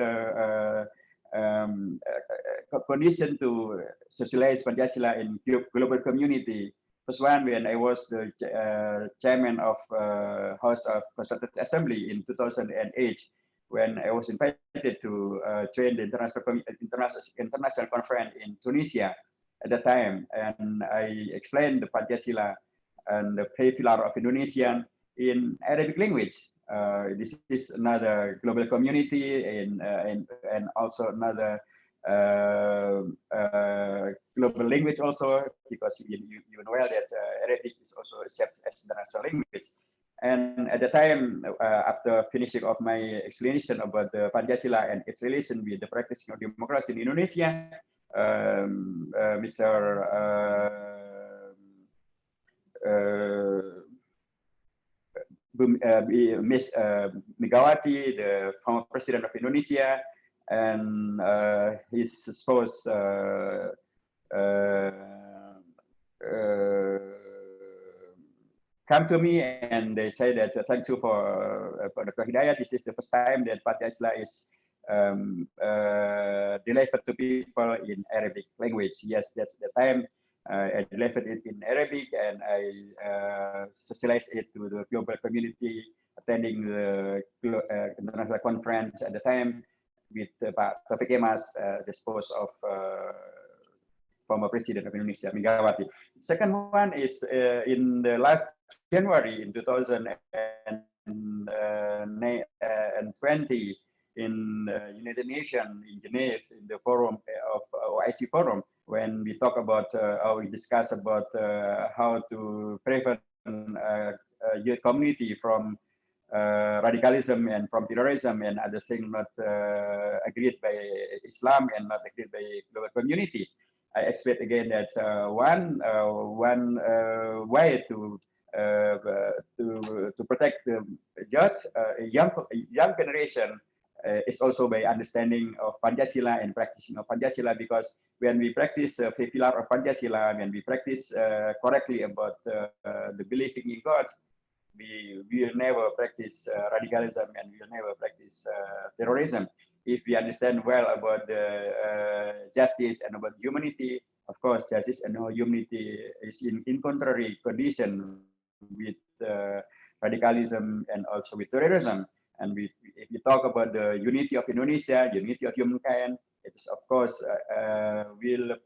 condition to socialize Pancasila in global community. First one, when I was the chairman of House of Constituent Assembly in 2008, when I was invited to train the international conference in Tunisia at the time, and I explained the Pancasila and the five pillar of Indonesian in Arabic language. This is another global community and also another global language also, because you know well that Arabic is also accepted as international language. And at the time, after finishing of my explanation about the Pancasila and its relation with the practicing of democracy in Indonesia, Miss Megawati, the former president of Indonesia, and his spouse come to me and they say that thank you for Dr. Hidayat. This is the first time that Pancasila is delivered to people in Arabic language. Yes, that's the time I delivered it in Arabic and I socialized it to the global community attending the international conference at the time with Pak Taufik Kemas, the spouse of former President of Indonesia, Megawati. Second one is in the last January in 2020 in United Nations in Geneva in the forum of OIC forum when we talk about how we discuss about how to prevent youth community from radicalism and from terrorism and other things not agreed by Islam and not agreed by global community. I expect again that one way to protect the young generation is also by understanding of Pancasila and practicing of Pancasila, because when we practice the pillar of Pancasila, when we practice correctly about the believing in God, we will never practice radicalism and we will never practice terrorism. If we understand well about the justice and about humanity, of course, justice and humanity is in contrary condition with radicalism and also with terrorism. And if we talk about the unity of Indonesia, unity of humankind, it is of course will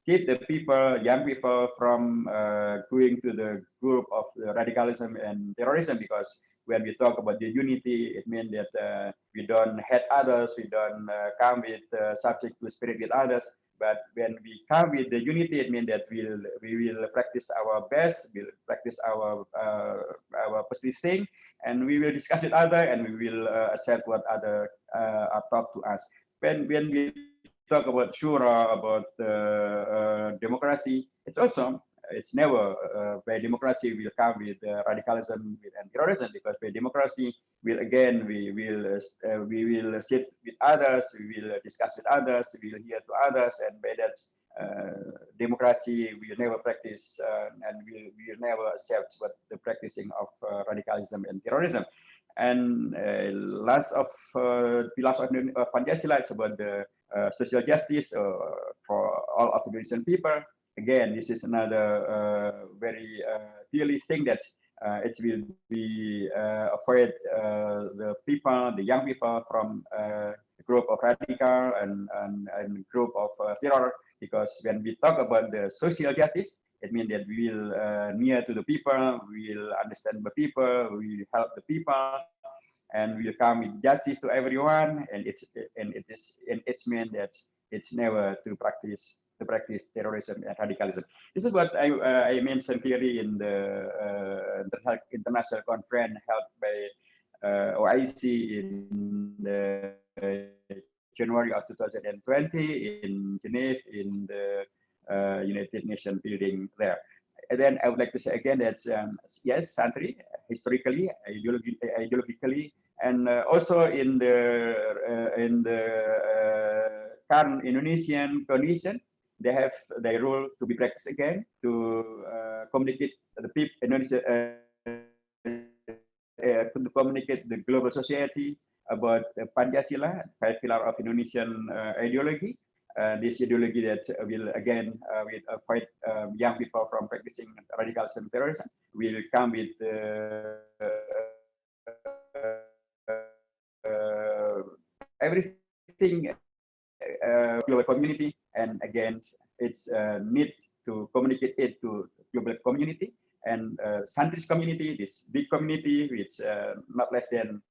keep the people, young people, from going to the group of radicalism and terrorism, because when we talk about the unity, it means that we don't hate others, we don't come with subject to spirit with others. But when we come with the unity, it means that we will practice our best, we'll practice our positive thing, and we will discuss with other, and we will accept what other are taught to us. When we talk about shura, about democracy, it's never by democracy will come with radicalism and terrorism, because by democracy we will sit with others, we will discuss with others, we will hear to others, and by that democracy we will never practice and we will never accept what the practicing of radicalism and terrorism. And last of pillars of Pancasila, it's about the social justice for all of Indonesian people. Again, this is another very clearly thing that it will be avoid the people, the young people, from a group of radical and group of terror. Because when we talk about the social justice, it means that we will near to the people, we will understand the people, we will help the people, and we will come with justice to everyone. And it's meant that it's never to practice terrorism and radicalism. This is what I mentioned clearly in the international conference held by OIC in the January of 2020 in Geneva in the United Nations building there. And then I would like to say again that yes, Santri, historically, ideologically, and also in the current Indonesian condition, they have their role to be practiced again to communicate the people, Indonesia, to communicate the global society about Pancasila, five pillar of Indonesian ideology. This ideology that will again will avoid young people from practicing radicalism and terrorism. Will come with everything global community, and again it's need to communicate it to global community and Santri's community, this big community which not less than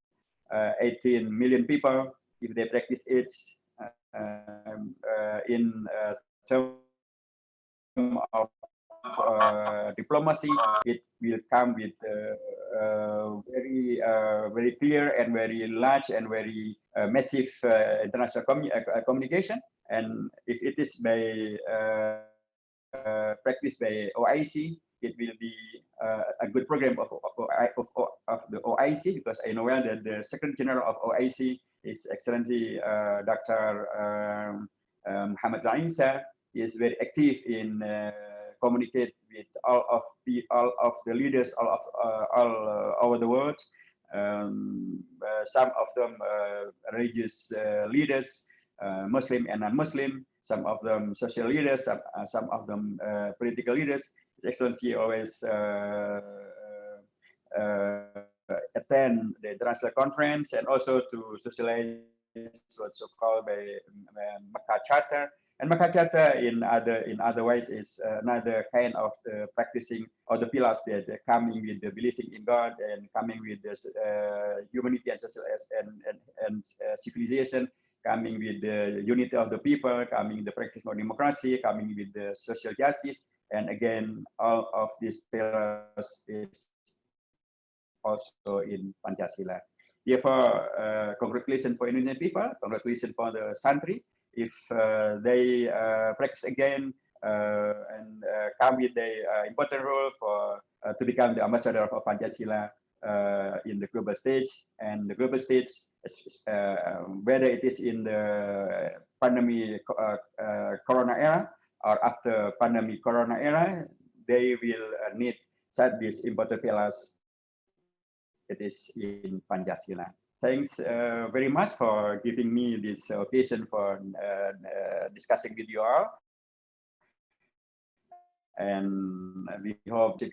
18 million people. If they practice it in terms of diplomacy, it will come with very clear and very large and very massive international communication. And if it is by practiced by OIC, it will be a good program of the OIC, because I know well that the Secretary General of OIC is Excellency Dr. Muhammad Zainsa. He is very active in communicate with all of the leaders all over the world. Some of them religious leaders, Muslim and non-Muslim, some of them social leaders, some of them political leaders. His Excellency always attend the international conference, and also to socialize what's called by Makkah Charter. And Makkah Charter in other ways is another kind of practicing of the pillars that coming with the believing in God, and coming with the humanity and social and civilization, coming with the unity of the people, coming the practice of democracy, coming with the social justice. And again, all of these pillars is also in Pancasila. Therefore, congratulations for Indonesian people, congratulations for the Santri. If they practice again and come with the important role for to become the ambassador of Pancasila in the global stage. And the global stage, whether it is in the pandemic Corona era or after pandemic Corona era, they will need such these important pillars. It is in Pancasila. Thanks very much for giving me this occasion for discussing with you all. And we hope to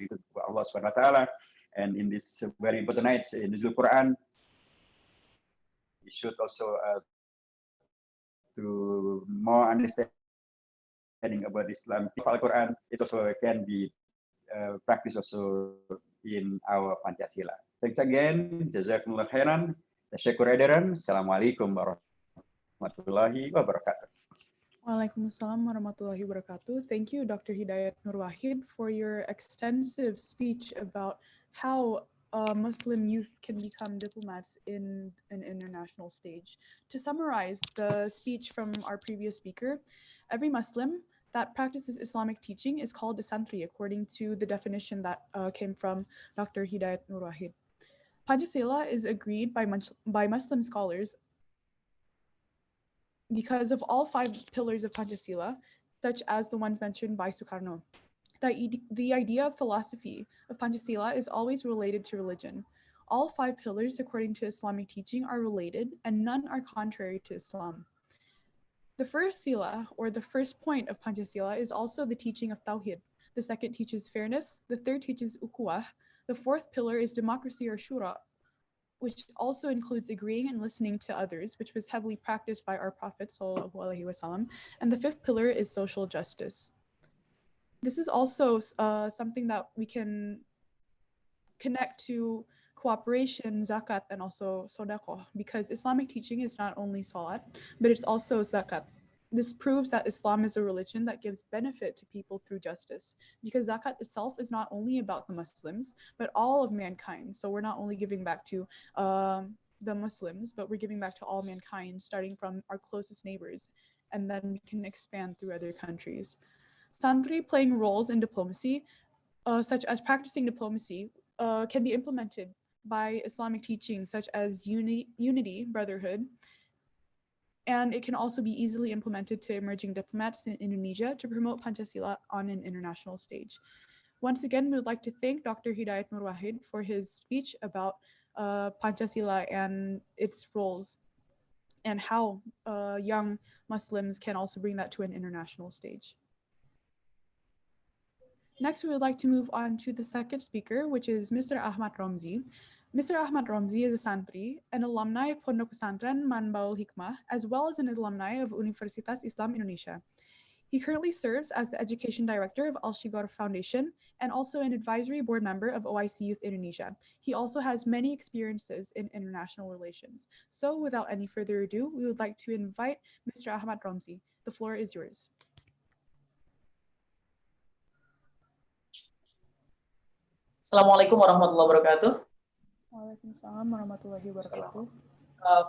Allah Subhanahu wa Taala. And in this very important night in the Quran, we should also to more understanding about Islam. Al-Quran, it also can be practiced also in our Pancasila. Thanks again. Jazakumullah khairan. Assalamualaikum warahmatullahi wabarakatuh. Waalaikumsalam warahmatullahi wabarakatuh. Thank you, Dr. Hidayat Nur Wahid, for your extensive speech about how Muslim youth can become diplomats in an international stage. To summarize the speech from our previous speaker, every Muslim that practices Islamic teaching is called a Santri, according to the definition that came from Dr. Hidayat Nur Wahid. Pancasila is agreed by Muslim scholars because of all 5 pillars of Pancasila, such as the ones mentioned by Sukarno. The idea of philosophy of Pancasila is always related to religion. All 5 pillars, according to Islamic teaching, are related, and none are contrary to Islam. The first sila, or the first point of Pancasila, is also the teaching of Tawhid. The second teaches fairness. The third teaches Ukhuwah. The fourth pillar is democracy or shura, which also includes agreeing and listening to others, which was heavily practiced by our Prophet ﷺ. And the fifth pillar is social justice. This is also something that we can connect to cooperation, zakat, and also sodaqah, because Islamic teaching is not only salat, but it's also zakat. This proves that Islam is a religion that gives benefit to people through justice, because zakat itself is not only about the Muslims, but all of mankind. So we're not only giving back to the Muslims, but we're giving back to all mankind, starting from our closest neighbors, and then we can expand through other countries. Santri playing roles in diplomacy, such as practicing diplomacy, can be implemented by Islamic teachings such as unity, brotherhood, and it can also be easily implemented to emerging diplomats in Indonesia to promote Pancasila on an international stage. Once again, we would like to thank Dr. Hidayat Nur Wahid for his speech about Pancasila and its roles, and how young Muslims can also bring that to an international stage. Next, we would like to move on to the second speaker, which is Mr. Ahmad Ramzi. Mr. Ahmad Ramzi is a Santri, an alumni of Pondok Pesantren Manbaul Hikmah, as well as an alumni of Universitas Islam Indonesia. He currently serves as the Education Director of Al-Shigar Foundation and also an advisory board member of OIC Youth Indonesia. He also has many experiences in international relations. So without any further ado, we would like to invite Mr. Ahmad Ramzi. The floor is yours. Assalamualaikum warahmatullahi wabarakatuh. Waalaikumsalam warahmatullahi wabarakatuh.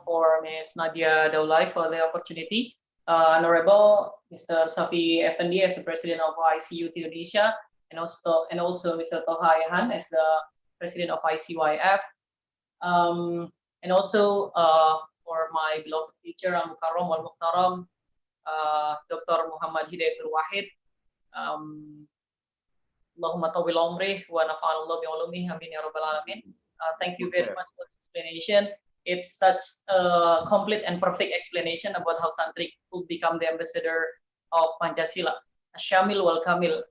For Ms. Nadia Daulay for the opportunity. Honorable Mr. Safi Effendi as the President of OIC Youth Indonesia, and also Mr. Toha Ehan as the president of ICYF, and also for my beloved teacher Al-Mukarram wal Muhtaram, Dr. Muhammad Hidayat Nur Wahid. Allahumma tawil umrih wa nafa'anallahu bi ulumih, amin ya rabbal alamin. Thank you very much for the explanation. It's such a complete and perfect explanation about how Santri could become the ambassador of Pancasila. Shamil wal Kamil.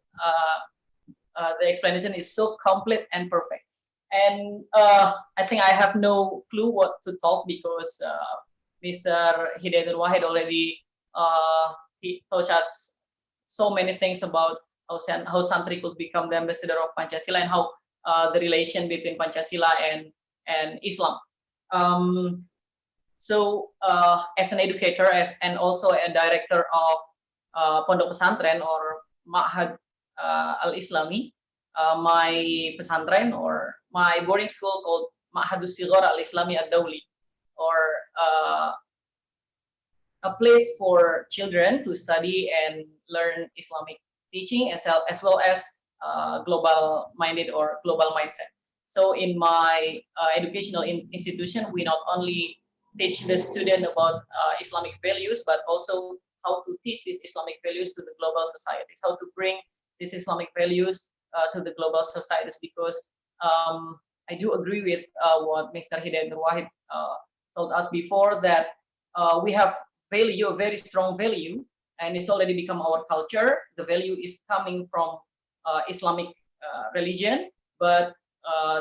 The explanation is so complete and perfect. And I think I have no clue what to talk because Mr. Hidayat Nur Wahid already he told us so many things about how Santri could become the ambassador of Pancasila and how the relation between Pancasila and Islam. So as an educator and also a director of Pondok Pesantren or Ma'had Al-Islami, my pesantren or my boarding school called Ma'hadus Sighar Al-Islami Ad-Dawli, or a place for children to study and learn Islamic teaching as well as global minded or global mindset. So in my educational institution, we not only teach the student about Islamic values, but also how to teach these Islamic values to the global societies, how to bring these Islamic values to the global societies, because I do agree with what Mr. Hidayat Nur Wahid told us before, that we have value, a very strong value, and it's already become our culture. The value is coming from Islamic religion, but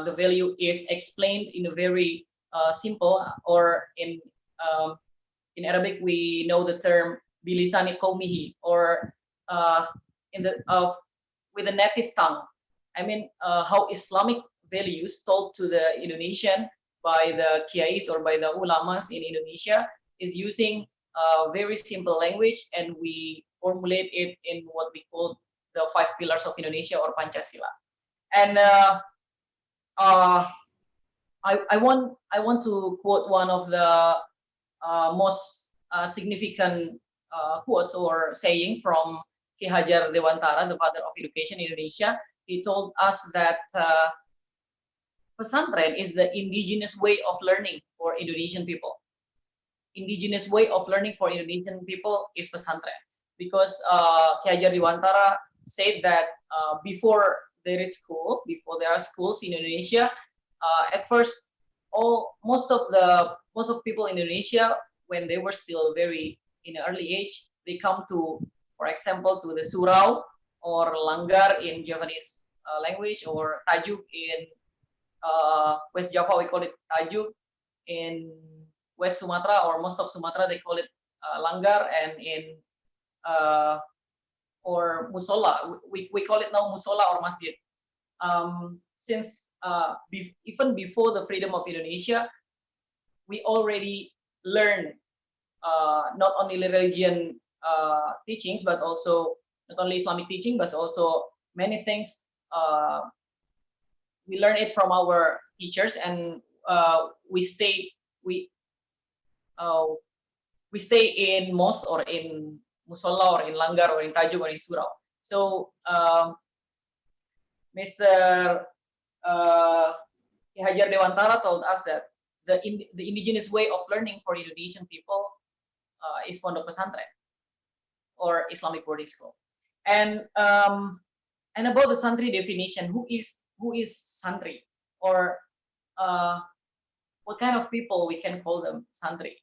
the value is explained in a very simple, or in Arabic we know the term bilisani qawmihi, or with a native tongue. I mean, how Islamic values told to the Indonesian by the kiais or by the ulamas in Indonesia is using very simple language, and we formulate it in what we call the 5 pillars of Indonesia or Pancasila. And I want to quote one of the most significant quotes or saying from Ki Hajar Dewantara, the father of education in Indonesia. He told us that pesantren is the indigenous way of learning for Indonesian people. Indigenous way of learning for Indonesian people is pesantren, because Ki Hajar Dewantara said that before there are schools in Indonesia, at first most of people in Indonesia, when they were still very in an early age, they come to, for example, to the surau or langgar in Javanese language, or tajuk in West Java, we call it tajuk. In West Sumatra or most of Sumatra, they call it langgar, and in or musola, we call it now musola or masjid. Since even before the freedom of Indonesia, we already learned not only religion teachings, but also not only Islamic teaching, but also many things. We learn it from our teachers, and we stay in mosque or in musola or in langgar or in tajuk or in surau. So Mr. Ki Hajar Dewantara told us that the indigenous way of learning for Indonesian people is Pondok Pesantren or Islamic boarding school. And about the Santri definition, who is Santri, or what kind of people we can call them Santri?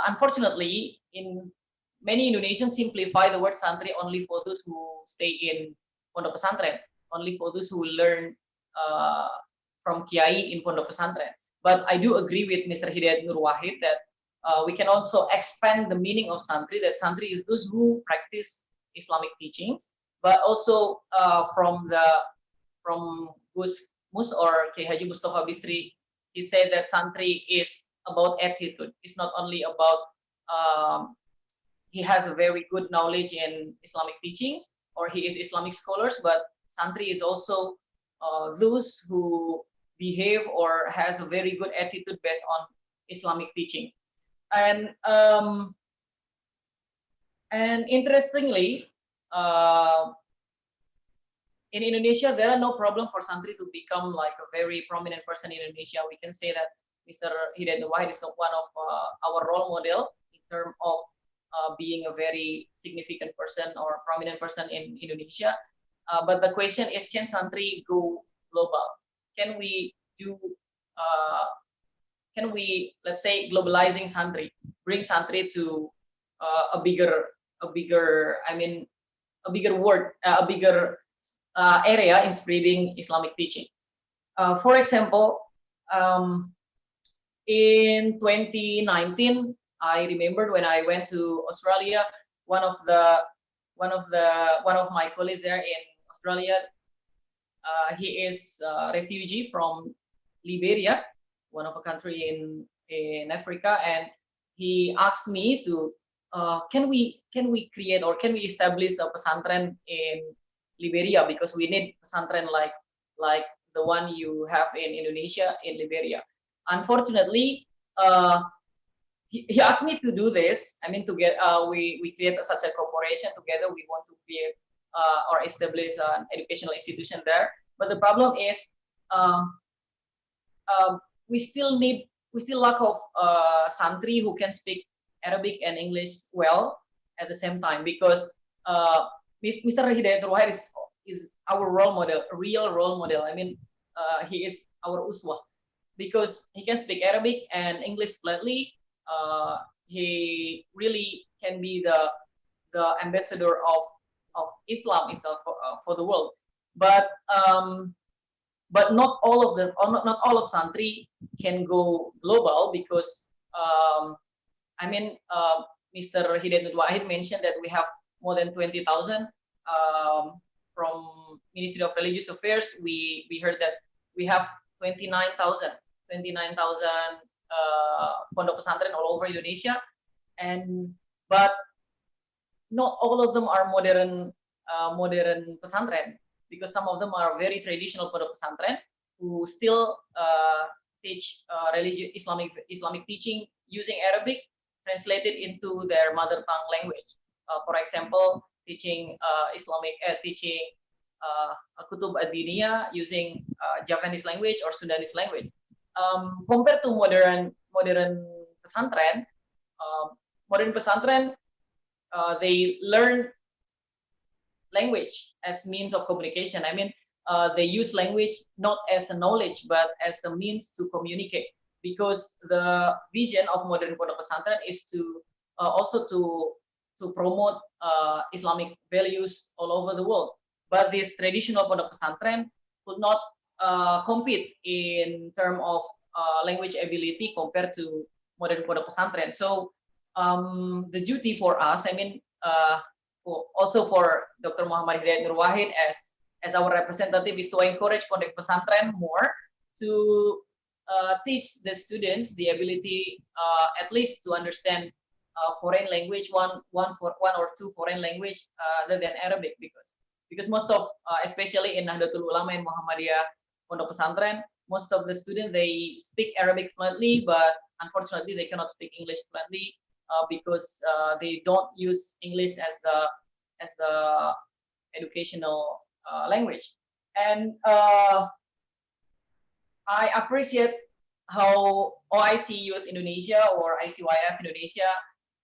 Unfortunately, in many Indonesians simplify the word Santri only for those who stay in Pondok Pesantren, only for those who learn from Kiai in Pondok Pesantren. But I do agree with Mr. Hidayat Nur Wahid that we can also expand the meaning of Santri, that Santri is those who practice Islamic teachings, but also from Gus Mus or Kiai Haji Mustafa Bisri, he said that Santri is about attitude. It's not only about he has a very good knowledge in Islamic teachings, or he is Islamic scholars, but Santri is also those who behave or has a very good attitude based on Islamic teaching. And interestingly, in Indonesia, there are no problem for Santri to become like a very prominent person in Indonesia. We can say that Mr. Hidayat Nur Wahid is one of our role model in terms of being a very significant person or prominent person in Indonesia. But the question is, can Santri go global? Can we do, let's say, globalizing Santri, bring Santri to a bigger world, a bigger area in spreading Islamic teaching. For example, in 2019, I remembered when I went to Australia, one of my colleagues there in Australia, he is a refugee from Liberia, one of a country in Africa, and he asked me to, can we create or can we establish a pesantren in Liberia, because we need pesantren like the one you have in Indonesia, in Liberia. Unfortunately, he asked me to do this. I mean, to get we create such a corporation together. We want to create or establish an educational institution there. But the problem is, we still lack of Santri who can speak Arabic and English well at the same time, because Mr. Hidayat Nur Wahid is our role model, a real role model. I mean, he is our uswah, because he can speak Arabic and English fluently. He really can be the ambassador of Islam itself for the world. But not all of Santri can go global, because I mean, Mr. Hidayat Nur Wahid mentioned that we have more than 20,000 from Ministry of Religious Affairs. We heard that we have 29,000 pondok pesantren all over Indonesia, but not all of them are modern pesantren, because some of them are very traditional pondok pesantren who still teach religious Islamic teaching using Arabic translated into their mother tongue language. For example, teaching Kutub Ad-Diniyah using Javanese language or Sudanese language. Compared to modern pesantren, they learn language as means of communication. I mean, they use language not as a knowledge but as a means to communicate, because the vision of modern pondok pesantren is to also to promote Islamic values all over the world. But this traditional pondok pesantren could not compete in terms of language ability compared to modern pondok pesantren. So the duty for us, I mean, also for Dr. Muhammad Hidayat Nur Wahid as our representative, is to encourage pondok pesantren more to teach the students the ability at least to understand foreign language, one or two foreign language other than Arabic, because most of especially in Nahdlatul Ulama and Muhammadiyah pondok pesantren, most of the students, they speak Arabic fluently, but unfortunately they cannot speak English fluently because they don't use English as the educational language. And I appreciate how OIC Youth Indonesia or ICYF Indonesia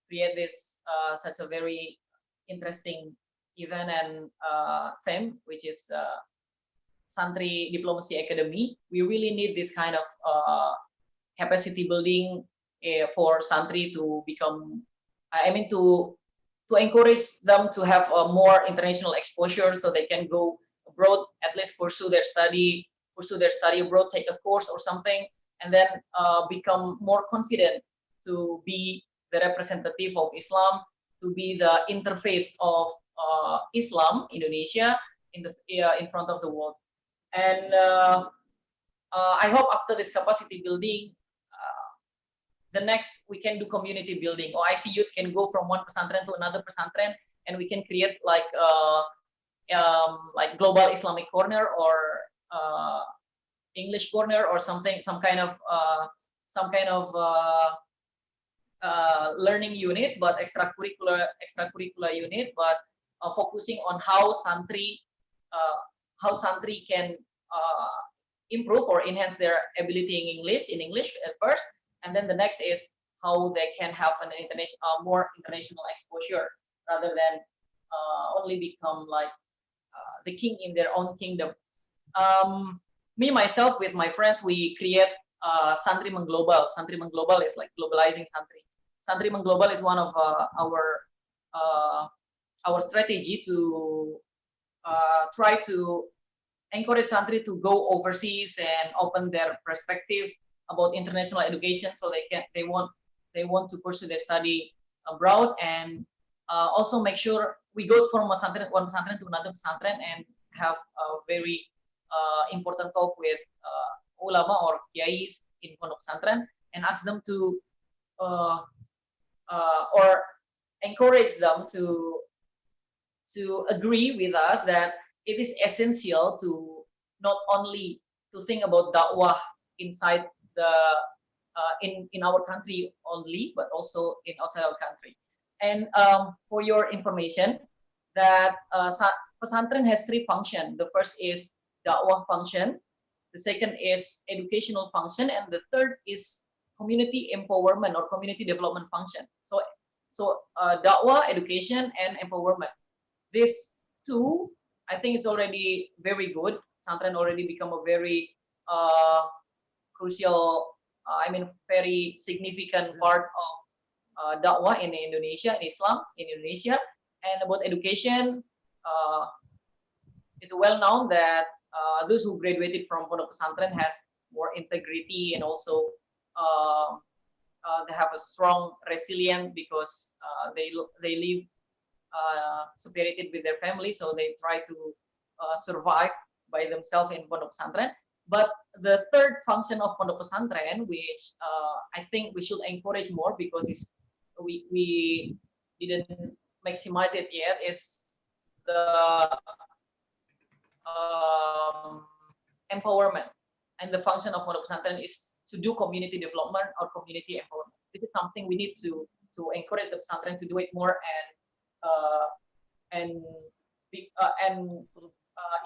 create this such a very interesting event and theme, which is Santri Diplomacy Academy. We really need this kind of capacity building for Santri to become, I mean, to encourage them to have a more international exposure, so they can go abroad, at least pursue their study abroad, take a course or something, and then become more confident to be the representative of Islam, to be the interface of Islam Indonesia in front of the world. And I hope after this capacity building, the next we can do community building. OIC Youth can go from one pesantren to another pesantren, and we can create like global Islamic corner or English corner or something, some kind of learning unit, but extracurricular unit, but focusing on how Santri how Santri can improve or enhance their ability in English at first, and then the next is how they can have an more international exposure rather than only become like the king in their own kingdom. Me myself with my friends, we create Santri Mengglobal. Santri Mengglobal is like globalizing Santri. Santri Mengglobal is one of our strategy to try to encourage Santri to go overseas and open their perspective about international education, so they want to pursue their study abroad, and also make sure we go from one pesantren to another pesantren and have a very important talk with ulama or kiais in pondok pesantren and ask them to or encourage them to agree with us that it is essential to not only to think about dakwah inside the in our country only, but also in outside our country. And for your information, that pesantren has three functions. The first is dakwah function, the second is educational function, and the third is community empowerment or community development function. So dakwah, education, and empowerment. These two, I think, is already very good. Pesantren already become a very crucial, very significant part of dakwah in Indonesia, in Islam in Indonesia. And about education, it's well known that those who graduated from pondok pesantren has more integrity, and also they have a strong resilience because they live separated with their family, so they try to survive by themselves in pondok pesantren. But the third function of pondok pesantren, which I think we should encourage more because we didn't maximize it yet, is the empowerment. And the function of pondok pesantren is to do community development or community empowerment. This is something we need to encourage the pesantren to do it more and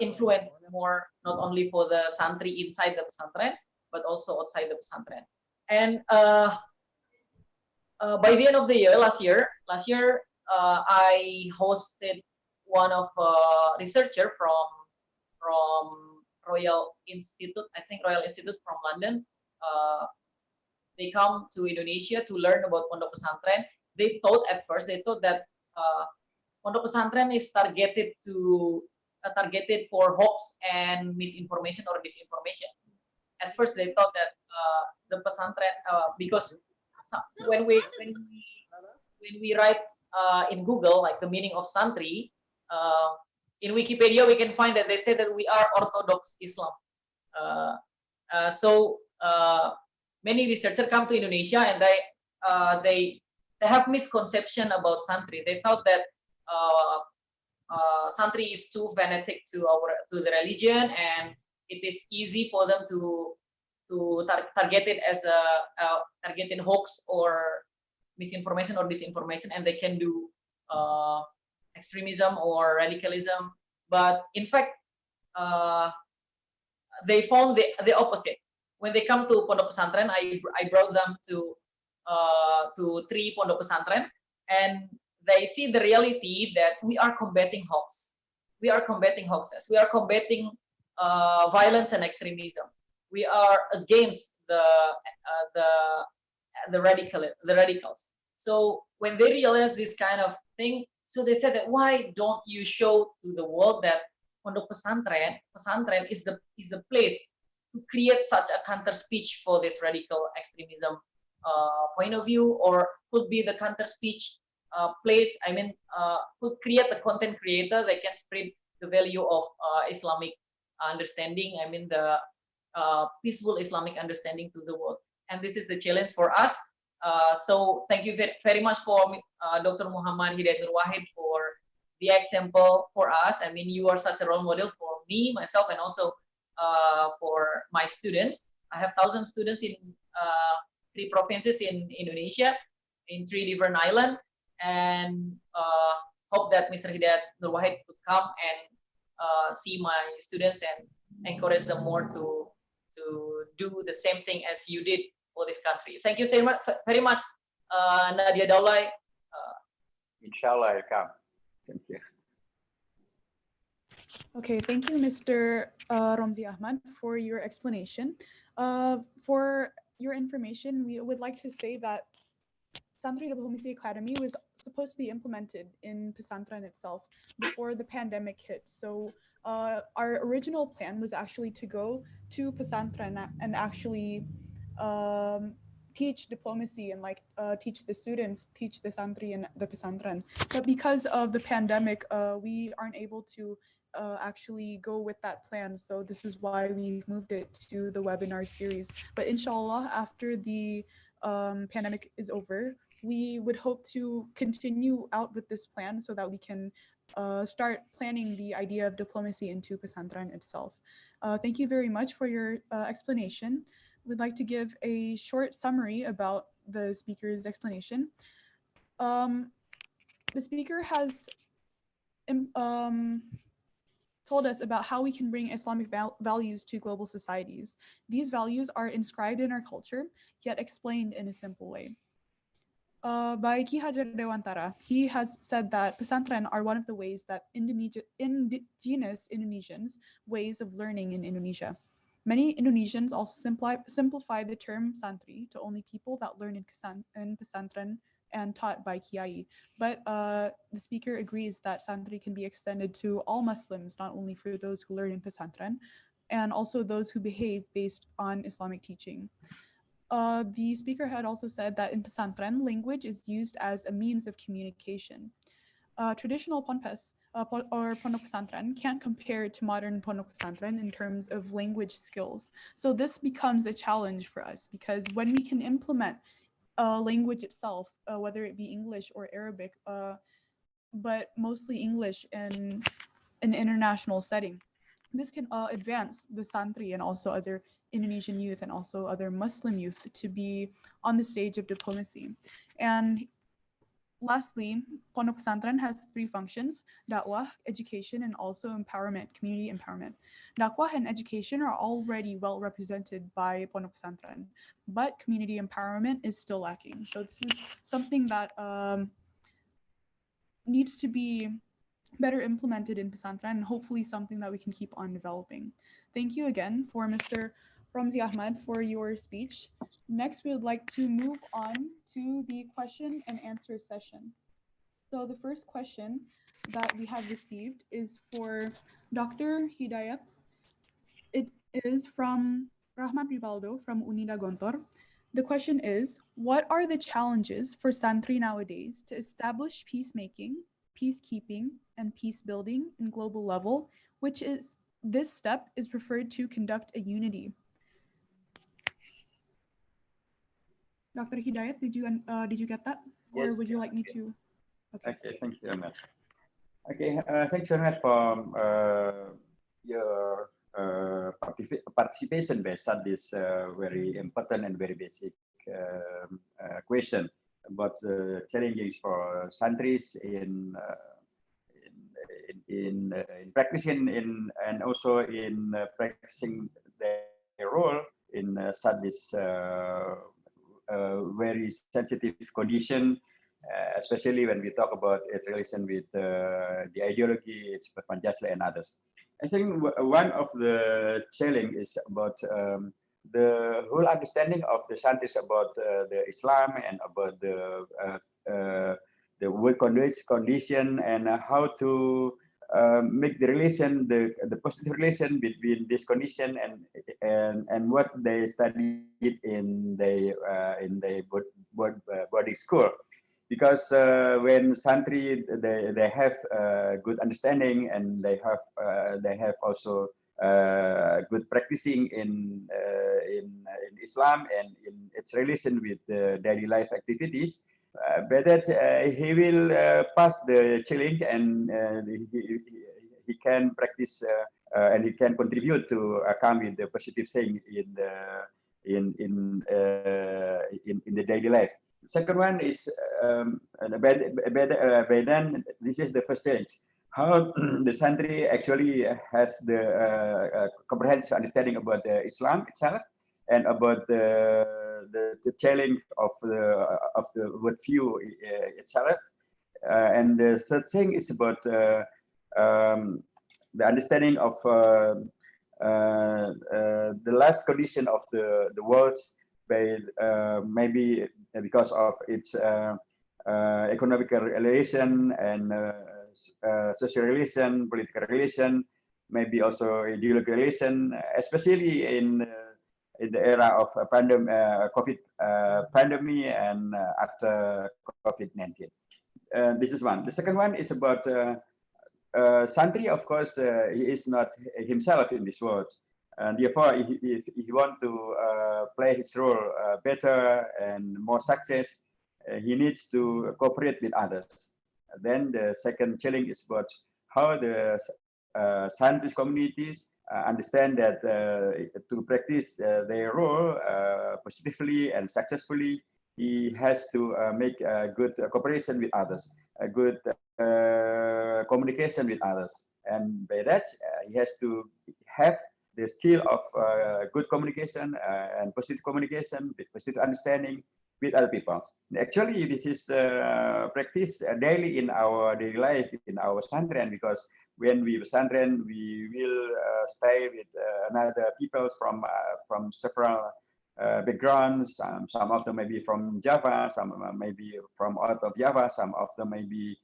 influence more, not only for the santri inside the pesantren, but also outside the pesantren. And by the end of the year, last year, I hosted one of researcher from Royal Institute, I think Royal Institute from London. They come to Indonesia to learn about pondok pesantren. They thought at first that pondok pesantren is targeted for hoax and misinformation or disinformation. At first, they thought that the pesantren, because when we write in Google like the meaning of santri, in Wikipedia we can find that they say that we are Orthodox Islam. So many researchers come to Indonesia and they have misconception about santri. They thought that santri is too fanatic to the religion, and it is easy for them to target it as targeting hoax or misinformation or disinformation, and they can do extremism or radicalism. But in fact, they found the opposite. When they come to pondok pesantren, I brought them to 3 pondok pesantren, and they see the reality that we are combating hoax. We are combating hoaxes. We are combating violence and extremism. We are against the radicals. So when they realize this kind of thing, so they said that why don't you show to the world that pondok pesantren is the place to create such a counter speech for this radical extremism point of view, or could be the counter speech place. Could create a content creator that can spread the value of Islamic understanding. The peaceful Islamic understanding to the world. And this is the challenge for us. So thank you very much for Dr. Muhammad Hidayat Nur Wahid for the example for us. You are such a role model for me, myself, and also for my students. I have 1,000 students in 3 provinces in Indonesia, in 3 different islands, and hope that Mr. Hidayat Nur Wahid could come and see my students and encourage them more to do the same thing as you did for this country. Thank you so much, very much, Nadia Daulay. Inshallah, I'll come. Thank you. Okay, thank you, Mr. Romzi Ahmad, for your explanation. For your information, we would like to say that Santri Diplomacy Academy was supposed to be implemented in Pesantren itself before the pandemic hit. So our original plan was actually to go to Pesantren and actually teach diplomacy and teach the students, teach the Santri and the Pesantren. But because of the pandemic, we aren't able to actually go with that plan. So this is why we moved it to the webinar series. But inshallah, after the pandemic is over, we would hope to continue out with this plan so that we can start planning the idea of diplomacy into Pesantren itself. Thank you very much for your explanation. We'd like to give a short summary about the speaker's explanation. The speaker has told us about how we can bring Islamic values to global societies. These values are inscribed in our culture, yet explained in a simple way. By Ki Hajar Dewantara, he has said that pesantren are one of the ways that indigenous Indonesians' ways of learning in Indonesia. Many Indonesians also simplify the term santri to only people that learn in pesantren and taught by Kiai. But the speaker agrees that santri can be extended to all Muslims, not only for those who learn in pesantren, and also those who behave based on Islamic teaching. The speaker had also said that in pesantren, language is used as a means of communication. Traditional ponpes or pondok pesantren can't compare to modern pondok pesantren in terms of language skills. So this becomes a challenge for us because when we can implement language itself, whether it be English or Arabic, but mostly English in an international setting, this can advance the santri and also other Indonesian youth and also other Muslim youth to be on the stage of diplomacy. And lastly, Pondok Pesantren has three functions: dakwah, education, and also empowerment, community empowerment. Dakwah and education are already well represented by Pondok Pesantren, but community empowerment is still lacking. So this is something that needs to be better implemented in Pesantren and hopefully something that we can keep on developing. Thank you again for Mr. Romzi Ahmad for your speech. Next, we would like to move on to the question and answer session. So the first question that we have received is for Dr. Hidayat. It is from Rahmat Rivaldo from Unida Gontor. The question is, what are the challenges for Santri nowadays to establish peacemaking, peacekeeping, and peace building in global level, which is this step is preferred to conduct a unity? Dr. Hidayat, did you get that? Yes. Or would you like me to? Okay, thank you very much. Okay, thanks very much for your participation based on this very important and very basic question about the challenges for santris in practicing and also in practicing their role in such this very sensitive condition, especially when we talk about its relation with the ideology, it's Pancasila and others. I think one of the challenge is about the whole understanding of the scientists about the Islam and about the world condition and how to make the relation, the positive relation between this condition and what they studied in the boarding school. Because when Santri they have good understanding and they have also good practicing in Islam and in its relation with the daily life activities, but that he will pass the challenge and he can practice and he can contribute to come with the positive thing in the daily life. Second one is by then this is the first challenge. how the Santri actually has the comprehensive understanding about Islam itself and about the challenge of the worldview itself. And the third thing is about the understanding of the last condition of the world by maybe because of its economic relation and social relation, political relation, maybe also ideological relation, especially in the era of COVID pandemic and after COVID-19. This is one. The second one is about Santri. Of course, he is not himself in this world, and therefore, if he want to play his role better and more success, he needs to cooperate with others. Then the second challenge is about how the Santri communities understand that to practice their role positively and successfully, he has to make a good cooperation with others, a good communication with others. And by that, he has to have the skill of good communication and positive communication, with positive understanding with other people. Actually, this is practiced daily in our daily life, in our Santren, because when we Santren, we will stay with another people from several backgrounds. Some of them may be from Java, some maybe from out of Java, some of them may be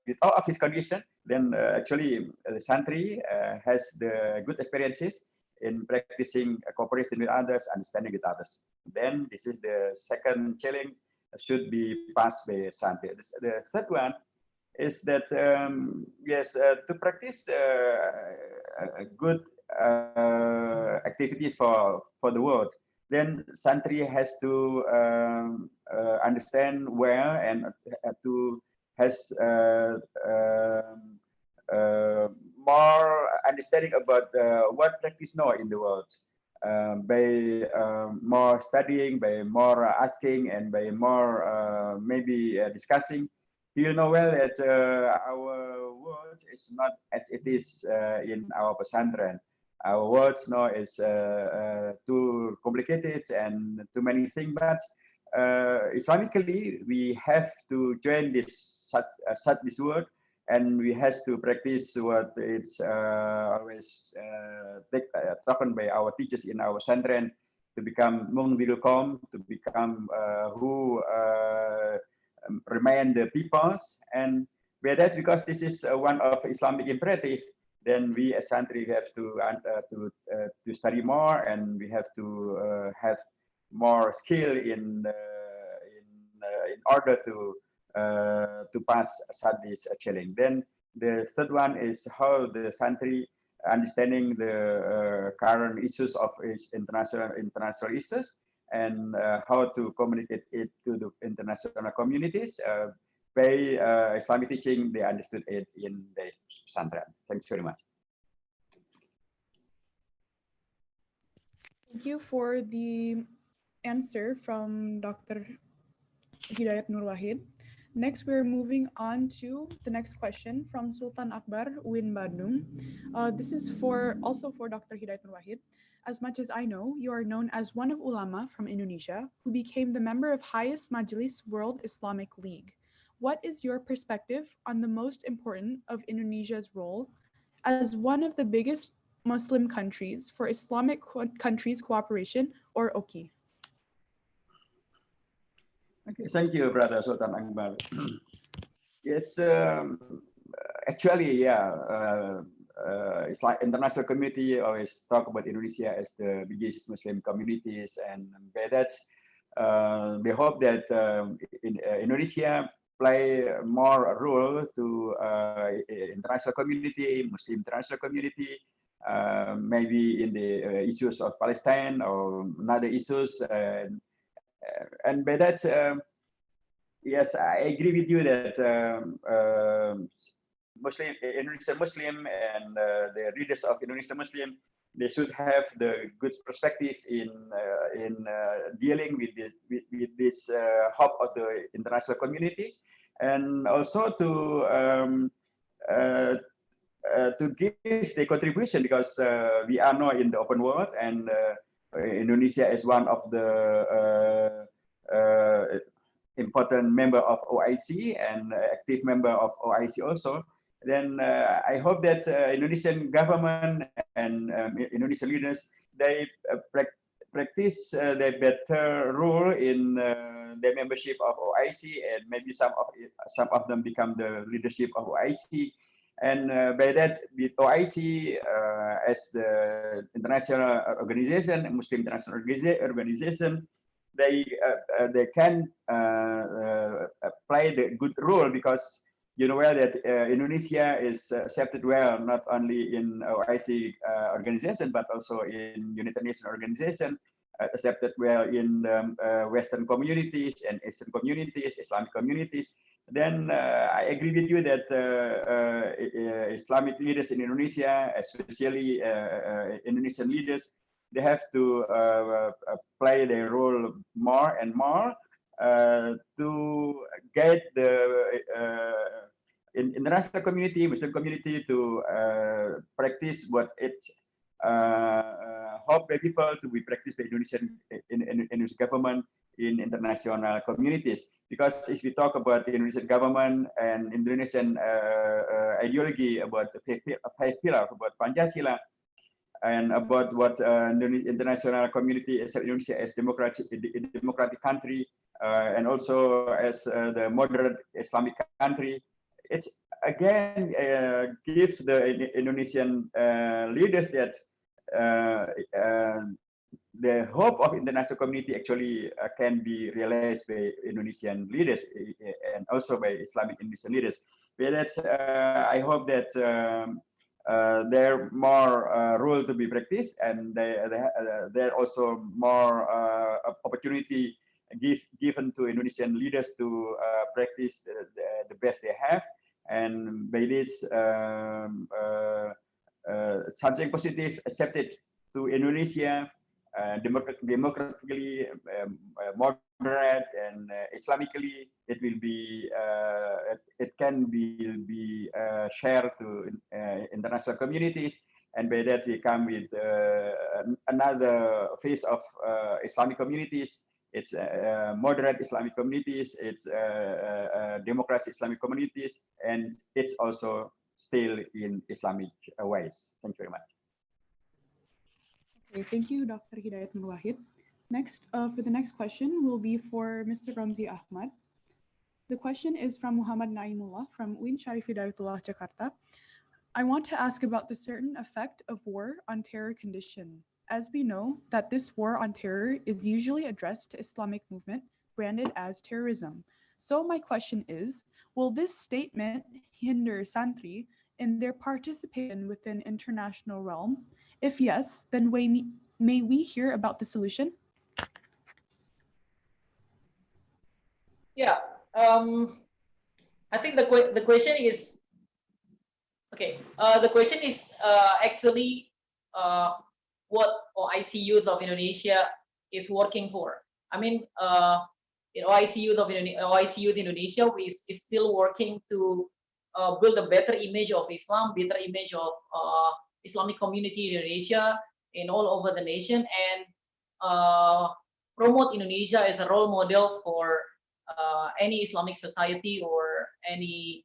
with all of his condition. Then actually, the Santri has the good experiences in practicing cooperation with others, understanding with others. Then this is the second challenge should be passed by Santri. The third one is that yes, to practice good activities for the world, then Santri has to understand well and to has more understanding about what practice now in the world. By more studying, by more asking, and by more maybe discussing, you know well that our world is not as it is in our pesantren. Our world now is too complicated and too many things, but Islamically, we have to join this this world, and we have to practice what it's always talked by our teachers in our Santren, to become Mungdilkom, to become who remain the peoples. And by that, because this is one of Islamic imperative, then we as Santri have to study more, and we have to have more skill in order to pass this challenge. Then the third one is how the Santri understanding the current issues of international issues, and how to communicate it to the international communities. By Islamic teaching, they understood it in the pesantren. Thanks very much. Thank you for the answer from Dr. Hidayat Nur Wahid. Next, we're moving on to the next question from Sultan Akbar, UIN Bandung. This is also for Dr. Hidayat Nur Wahid. As much as I know, you are known as one of ulama from Indonesia who became the member of highest Majlis World Islamic League. What is your perspective on the most important of Indonesia's role as one of the biggest Muslim countries for Islamic countries cooperation, or OKI? Okay, thank you, Brother Sultan Akbar. Yes, actually, yeah, it's like international community always talk about Indonesia as the biggest Muslim communities, and by that, we hope that Indonesia play more role to international community, Muslim international community, maybe in the issues of Palestine or other issues. And by that, yes, I agree with you that Indonesian Muslim and the leaders of Indonesian Muslim, they should have the good perspective in dealing with this hope of the international community. and also to give the contribution, because we are now in the open world, and Indonesia is one of the important member of OIC and active member of OIC also. Then I hope that Indonesian government and Indonesian leaders, they practice their better role in their membership of OIC, and maybe some of them become the leadership of OIC. And by that, with OIC as the international organization, Muslim international organization, they can play the good role, because you know well that Indonesia is accepted well not only in OIC organization but also in United Nations organization, accepted well in Western communities and Eastern communities, Islamic communities. Then I agree with you that Islamic leaders in Indonesia, especially Indonesian leaders, they have to play their role more and more to get the international community, Muslim community, to practice what it hope by people to be practiced by Indonesian government in international communities. Because if we talk about the Indonesian government and Indonesian ideology about the five pillars, about Pancasila, and about what international community as Indonesia as democratic country, and also as the moderate Islamic country, it's again give the Indonesian leaders that the hope of international community actually can be realized by Indonesian leaders and also by Islamic Indonesian leaders. But that's I hope that there more role to be practiced, and there also more opportunity given to Indonesian leaders to practice the best they have, and by this something positive accepted to Indonesia, democratically, moderate, and Islamically, it will be it can be shared to international communities, and by that we come with another phase of Islamic communities. It's moderate Islamic communities, it's democracy Islamic communities, and it's also still in Islamic ways. Thank you very much. Okay, thank you, Dr. Hidayat Nur Wahid. Next, for the next question will be for Mr. Ramzi Ahmad. The question is from Muhammad Naimullah from UIN Syarif Hidayatullah, Jakarta. I want to ask about the certain effect of war on terror condition. As we know that this war on terror is usually addressed to Islamic movement branded as terrorism. So my question is, will this statement hinder Santri in their participation within international realm? If yes, then may we hear about the solution? Yeah, I think the question is okay. The question is actually what OIC Youth of Indonesia is working for. I mean, OIC Youth Indonesia is still working to build a better image of Islam, better image of Islamic community in Indonesia and all over the nation, and promote Indonesia as a role model for any Islamic society or any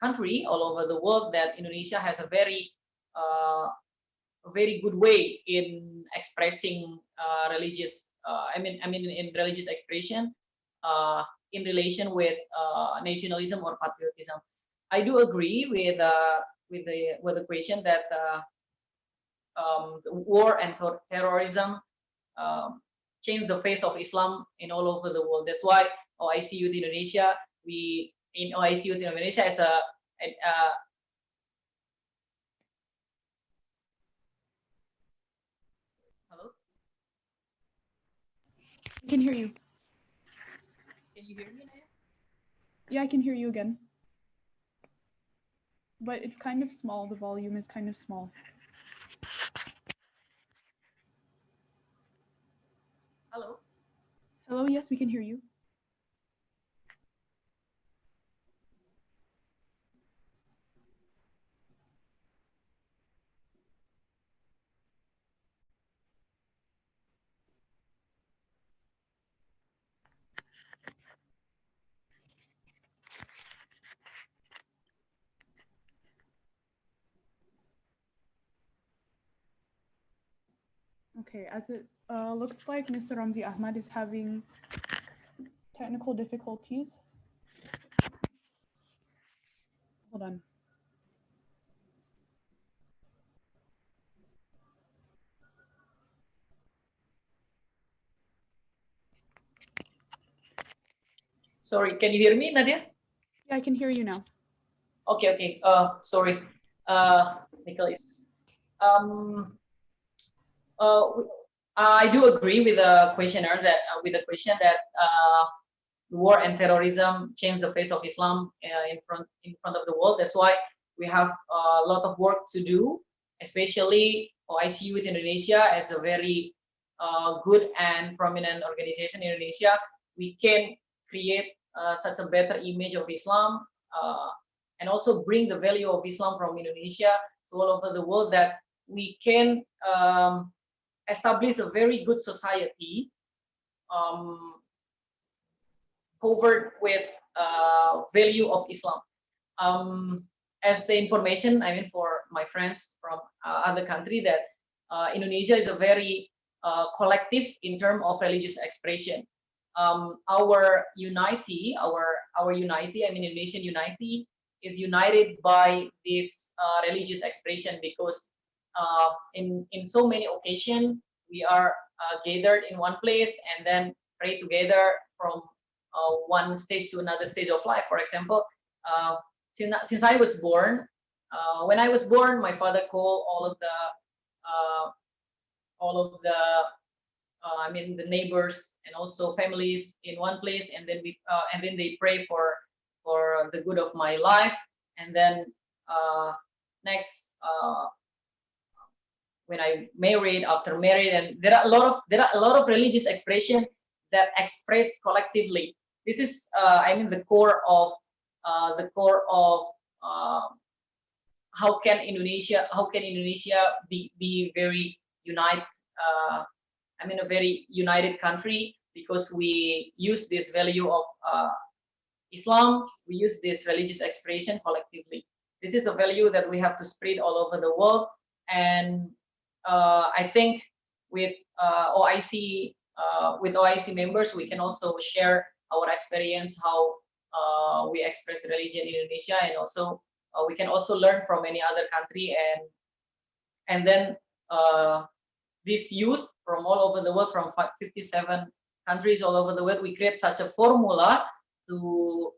country all over the world, that Indonesia has a very good way in expressing religious in religious expression in relation with nationalism or patriotism. I do agree with the question that war and terrorism changed the face of Islam in all over the world. That's why OIC Youth Indonesia, OIC Youth Indonesia as a hello? I can hear you. Can you hear me, Naya? Yeah, I can hear you again. But it's kind of small. The volume is kind of small. Hello? Hello, yes, we can hear you. Okay, as it looks like Mr. Ramzi Ahmad is having technical difficulties. Hold on. Sorry, can you hear me, Nadia? Yeah, I can hear you now. Okay, okay. Sorry, Nicholas. I do agree with the questioner that with the question that war and terrorism changed the face of Islam in front of the world. That's why we have a lot of work to do, especially OIC with Indonesia as a very good and prominent organization in Indonesia. We can create such a better image of Islam and also bring the value of Islam from Indonesia to all over the world, that we can establish a very good society covered with value of Islam. As the information, I mean, for my friends from other country, that Indonesia is a very collective in terms of religious expression. Our unity, I mean, Indonesian unity is united by this religious expression, because in so many occasions we are gathered in one place and then pray together from one stage to another stage of life. For example, since I was born, when I was born, my father called all of the I mean, the neighbors and also families in one place, and then they pray for the good of my life. And then next, when I married, after married, and there are a lot of religious expression that expressed collectively. This is I mean, the core of how can Indonesia be very united, I mean, a very united country, because we use this value of Islam, we use this religious expression collectively. This is the value that we have to spread all over the world. And I think with OIC members, we can also share our experience, how we express religion in Indonesia, and also we can also learn from any other country, and then this youth from all over the world, from 57 countries all over the world, we create such a formula to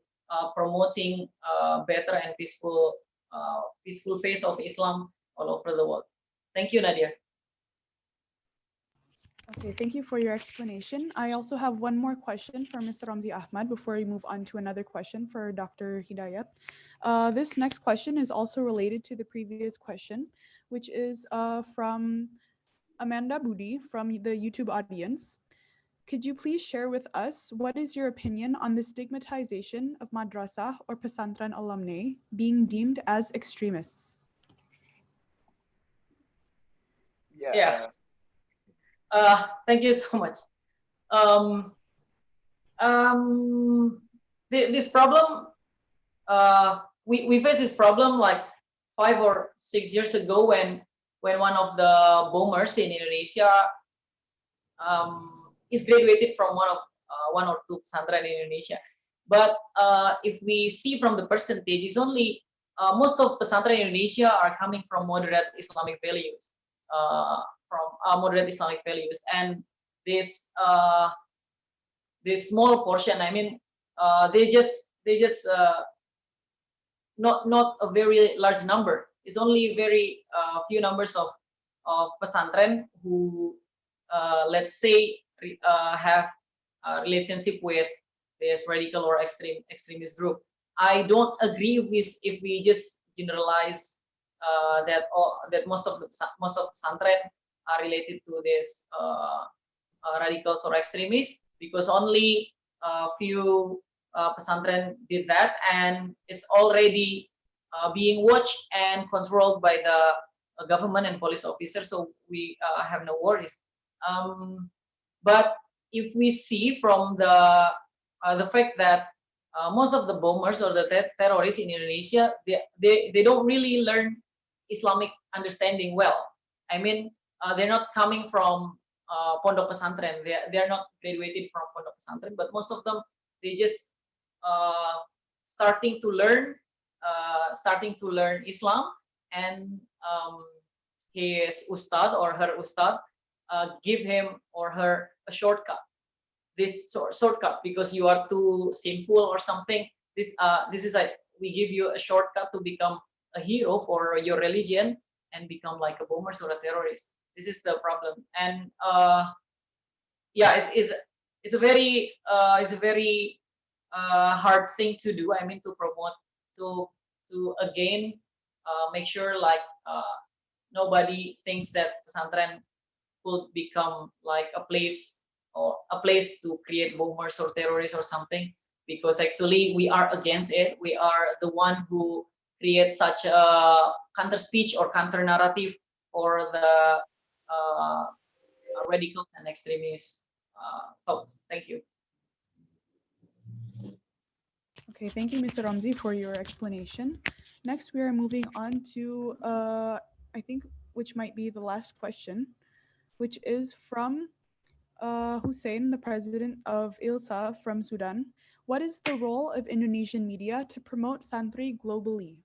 promoting better and peaceful face of Islam all over the world. Thank you, Nadia. Okay, thank you for your explanation. I also have one more question for Mr. Ramzi Ahmad before we move on to another question for Dr. Hidayat. This next question is also related to the previous question, which is from Amanda Budi from the YouTube audience. Could you please share with us what is your opinion on the stigmatization of madrasah or pesantren alumni being deemed as extremists? Yeah. Thank you so much. This problem, we faced this problem like 5 or 6 years ago when one of the bombers in Indonesia is graduated from one or two pesantren in Indonesia. But if we see from the percentage, it's only most of pesantren in Indonesia are coming from moderate Islamic values. And this small portion, I mean, they just not a very large number. It's only very few numbers of pesantren who let's say have a relationship with this radical or extremist group. I don't agree with if we just generalize that most of pesantren are related to this radicals or extremists, because only a few pesantren did that, and it's already being watched and controlled by the government and police officers, so we have no worries. But if we see from the fact that most of the bombers or the terrorists in Indonesia, they don't really learn Islamic understanding well. I mean, they're not coming from pondok pesantren. They are not graduated from pondok pesantren, but most of them they just starting to learn Islam, and his ustad or her ustad give him or her a shortcut. This shortcut because you are too sinful or something. This is a we give you a shortcut to become a hero for your religion and become like a bomber or a terrorist. This is the problem, and yeah, it's a very hard thing to do. I mean, to promote, to again make sure like nobody thinks that pesantren could become like a place to create bombers or terrorists or something, because actually we are against it. We are the one who create such a counter speech or counter narrative for the radicals and extremist thoughts. Thank you. Okay, thank you, Mr. Ramzi, for your explanation. Next, we are moving on to, I think, which might be the last question, which is from Hussein, the president of ILSA from Sudan. What is the role of Indonesian media to promote Santri globally?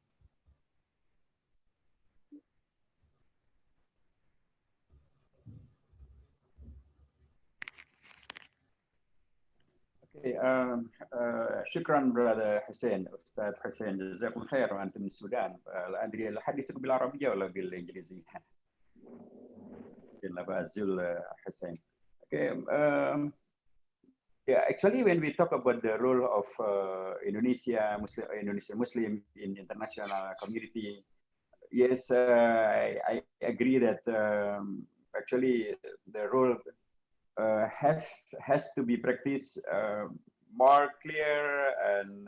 Okay, شكرا brother حسين أستاذ حسين جزاكم خير وأنتم من السودان. أدري الحديث بالعربية ولا بالإنجليزية؟ Zul Hussein. Okay, yeah, actually, when we talk about the role of Indonesian Muslim in international community, yes, I agree that actually the role has to be practiced more clear and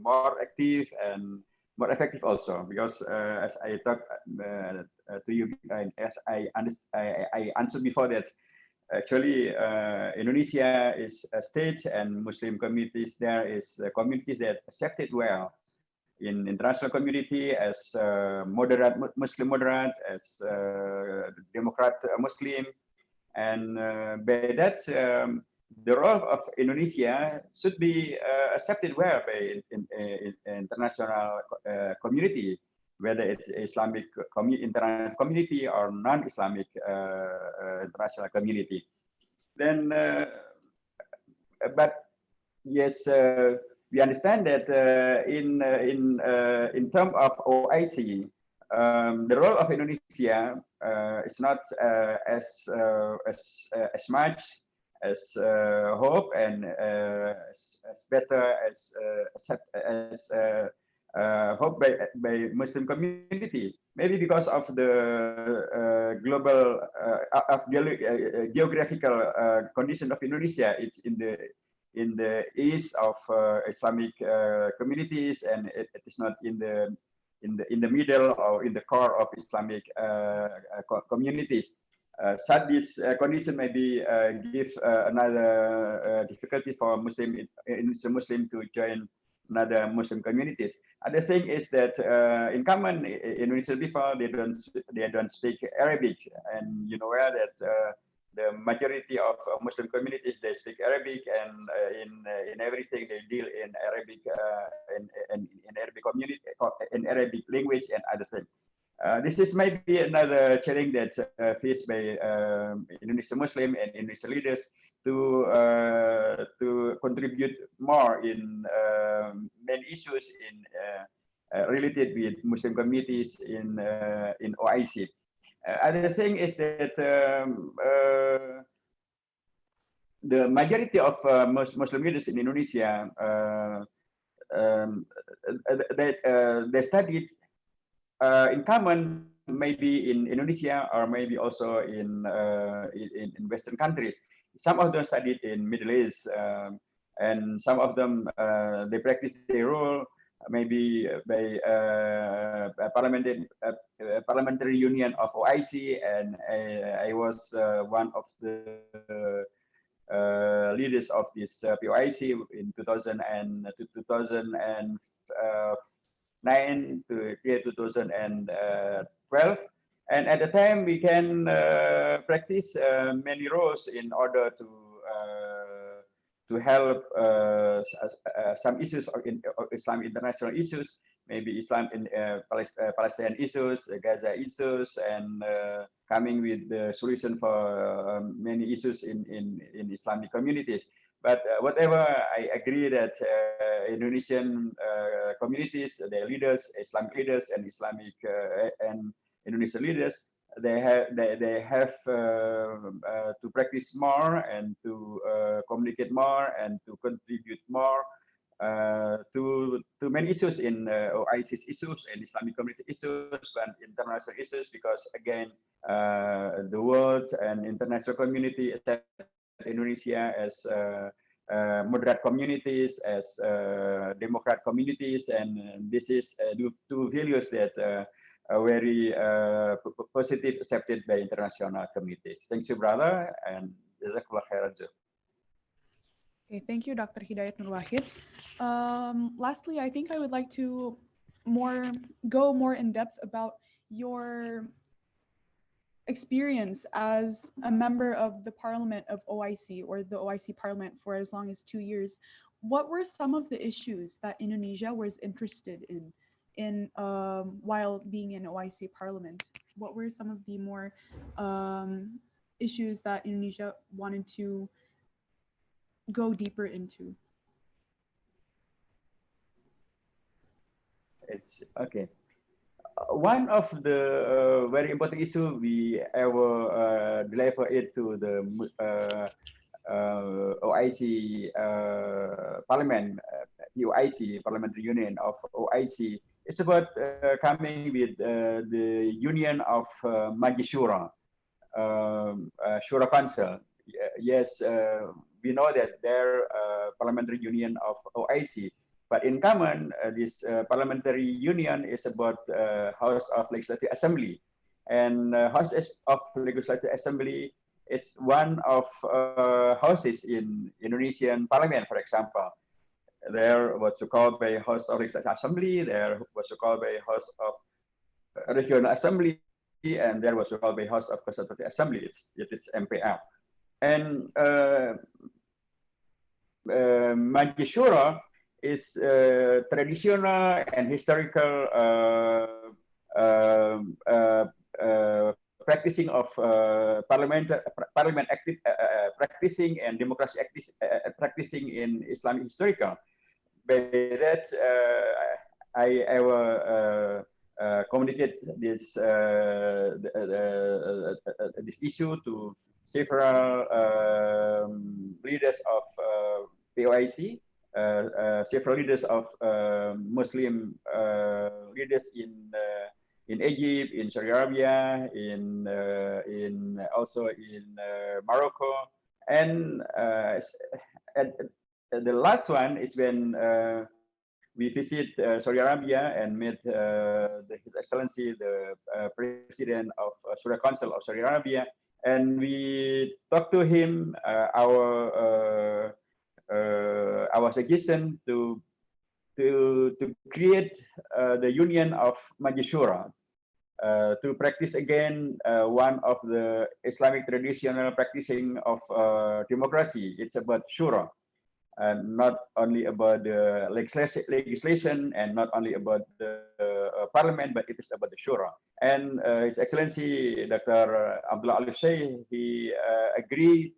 more active and more effective also, because as I talked to you, as I answered before that, actually Indonesia is a state and Muslim communities there is communities that accepted well in international community as moderate Muslim moderate, as Democrat Muslim, and by that the role of Indonesia should be accepted well by international community, whether it's Islamic international community or non-Islamic international community. Then, but yes, we understand that in terms of OIC, the role of Indonesia is not as much as hope and as better as hope by Muslim community. Maybe because of the global geographical condition of Indonesia. It's in the east of Islamic communities, and it is not in the middle or in the core of Islamic communities. Such this condition maybe give another difficulty for Muslim to join another Muslim communities. Other thing is that in common Indonesian people they don't speak Arabic, and you know where that the majority of Muslim communities they speak Arabic, and in everything they deal in Arabic in Arabic community in Arabic language and other things. This is maybe another challenge that faced by Indonesian Muslim and Indonesian leaders to contribute more in main issues in related with Muslim communities in OIC. Other thing is that the majority of Muslim leaders in Indonesia they studied in common, maybe in Indonesia or maybe also in Western countries. Some of them studied in Middle East, and some of them they practice their role maybe by parliamentary union of OIC, and I was one of the leaders of this POIC in 2009 to 2012, And at the time, we can practice many roles in order to help some issues of Islam international issues, maybe Islam in Palestine issues, Gaza issues, and coming with the solution for many issues in Islamic communities. But whatever, I agree that Indonesian communities, their leaders, Islamic leaders, and Islamic and Indonesian leaders, they have to practice more and to communicate more and to contribute more to many issues in OIC's issues and Islamic community issues and international issues, because again the world and international community accept Indonesia as moderate communities, as democrat communities, and this is two values that are very positive, accepted by international communities. Thank you, brother, and jazakallah khairan. Okay, thank you, Dr. Hidayat Nur Wahid. Lastly, I think I would like to go more in depth about your experience as a member of the parliament of OIC, or the OIC parliament, for as long as 2 years. What were some of the issues that Indonesia was interested in while being in OIC parliament? What were some of the more issues that Indonesia wanted to go deeper into? It's okay. One of the very important issue we ever deliver it to the OIC Parliament, OIC Parliamentary Union of OIC. It's about coming with the union of Majlis Shura, Shura Council. Yes, we know that they're parliamentary union of OIC. But in common, this parliamentary union is about House of Legislative Assembly. And House of Legislative Assembly is one of houses in Indonesian parliament, for example. There was called by House of Legislative Assembly, there was called by House of Regional Assembly, and there was called by House of Consultative Assembly. It is MPL. And Majlis Shura is traditional and historical practicing of parliament active practicing and democracy practicing in Islamic historical. By that, I will communicate this this issue to several leaders of POIC. Several leaders of Muslim leaders in Egypt, in Saudi Arabia, in also in Morocco, and the last one is when we visit Saudi Arabia and met His Excellency the President of Shura Council of Saudi Arabia, and we talked to him our suggestion to create the union of Majlis Shura to practice again one of the Islamic traditional practicing of democracy. It's about shura, and not only about the legislation and not only about the parliament, but it is about the shura. And His Excellency Dr. Abdullah Al-Sheikh, he agreed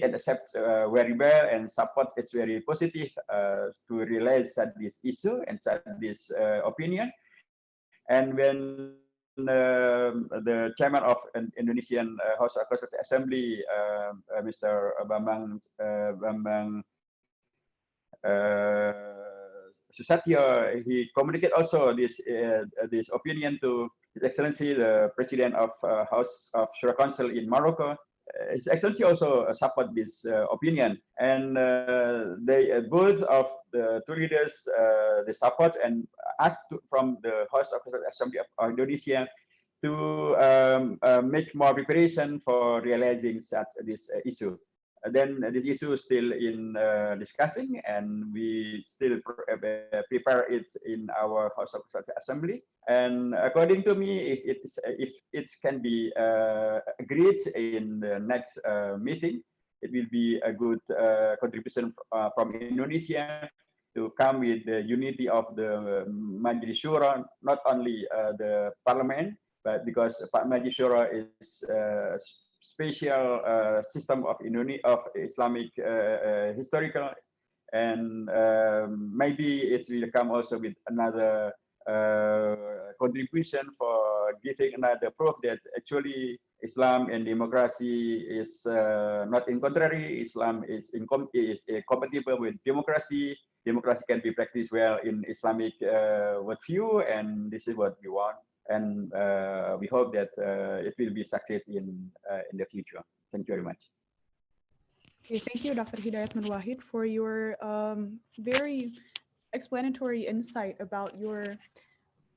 and accept very well and support. It's very positive to realize this issue and this opinion. And when the chairman of an Indonesian House of Constitutional Assembly, Mr. Bambang Susatyo, he communicated also this opinion to His Excellency the President of House of Shura Council in Morocco. His Excellency also support this opinion, and they both of the two leaders they support and asked from the House of Assembly of Indonesia to make more preparation for realizing such this issue. then this issue is still in discussing, and we still prepare it in our House of Assembly. And according to me, if it can be agreed in the next meeting, it will be a good contribution from Indonesia to come with the unity of the Majlis Shura, not only the parliament, but because Majlis Shura is special system of Islamic historical, and maybe it will come also with another contribution for giving another proof that actually Islam and democracy is not in contrary. Islam is compatible with democracy. Democracy can be practiced well in Islamic worldview, and this is what we want. And we hope that it will be succeed in the future. Thank you very much. Okay, thank you, Dr. Hidayat Nur Wahid, for your very explanatory insight about your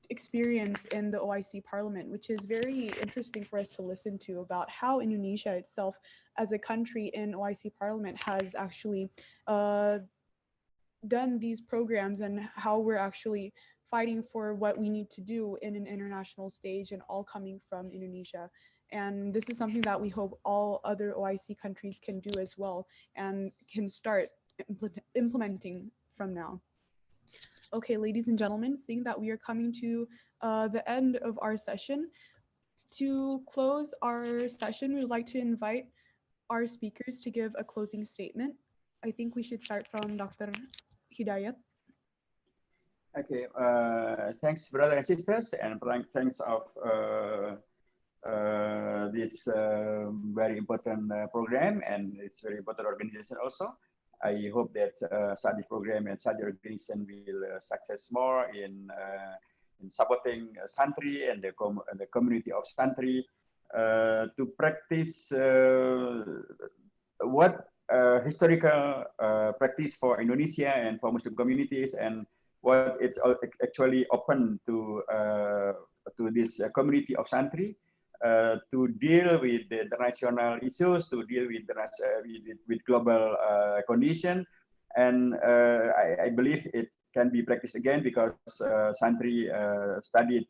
experience in the OIC Parliament, which is very interesting for us to listen to, about how Indonesia itself as a country in OIC Parliament has actually done these programs, and how we're actually fighting for what we need to do in an international stage, and all coming from Indonesia. And this is something that we hope all other OIC countries can do as well, and can start implementing from now. Okay, ladies and gentlemen, seeing that we are coming to the end of our session, to close our session, we would like to invite our speakers to give a closing statement. I think we should start from Dr. Hidayat. Okay, thanks, brothers and sisters, and thanks of this very important program, and it's very important organization also. I hope that such program and such organization will success more in supporting Santri and the community of Santri to practice what historical practice for Indonesia and for Muslim communities, and what it's actually open to this community of Santri to deal with the international issues, to deal with global condition, and I believe it can be practiced again, because Santri studied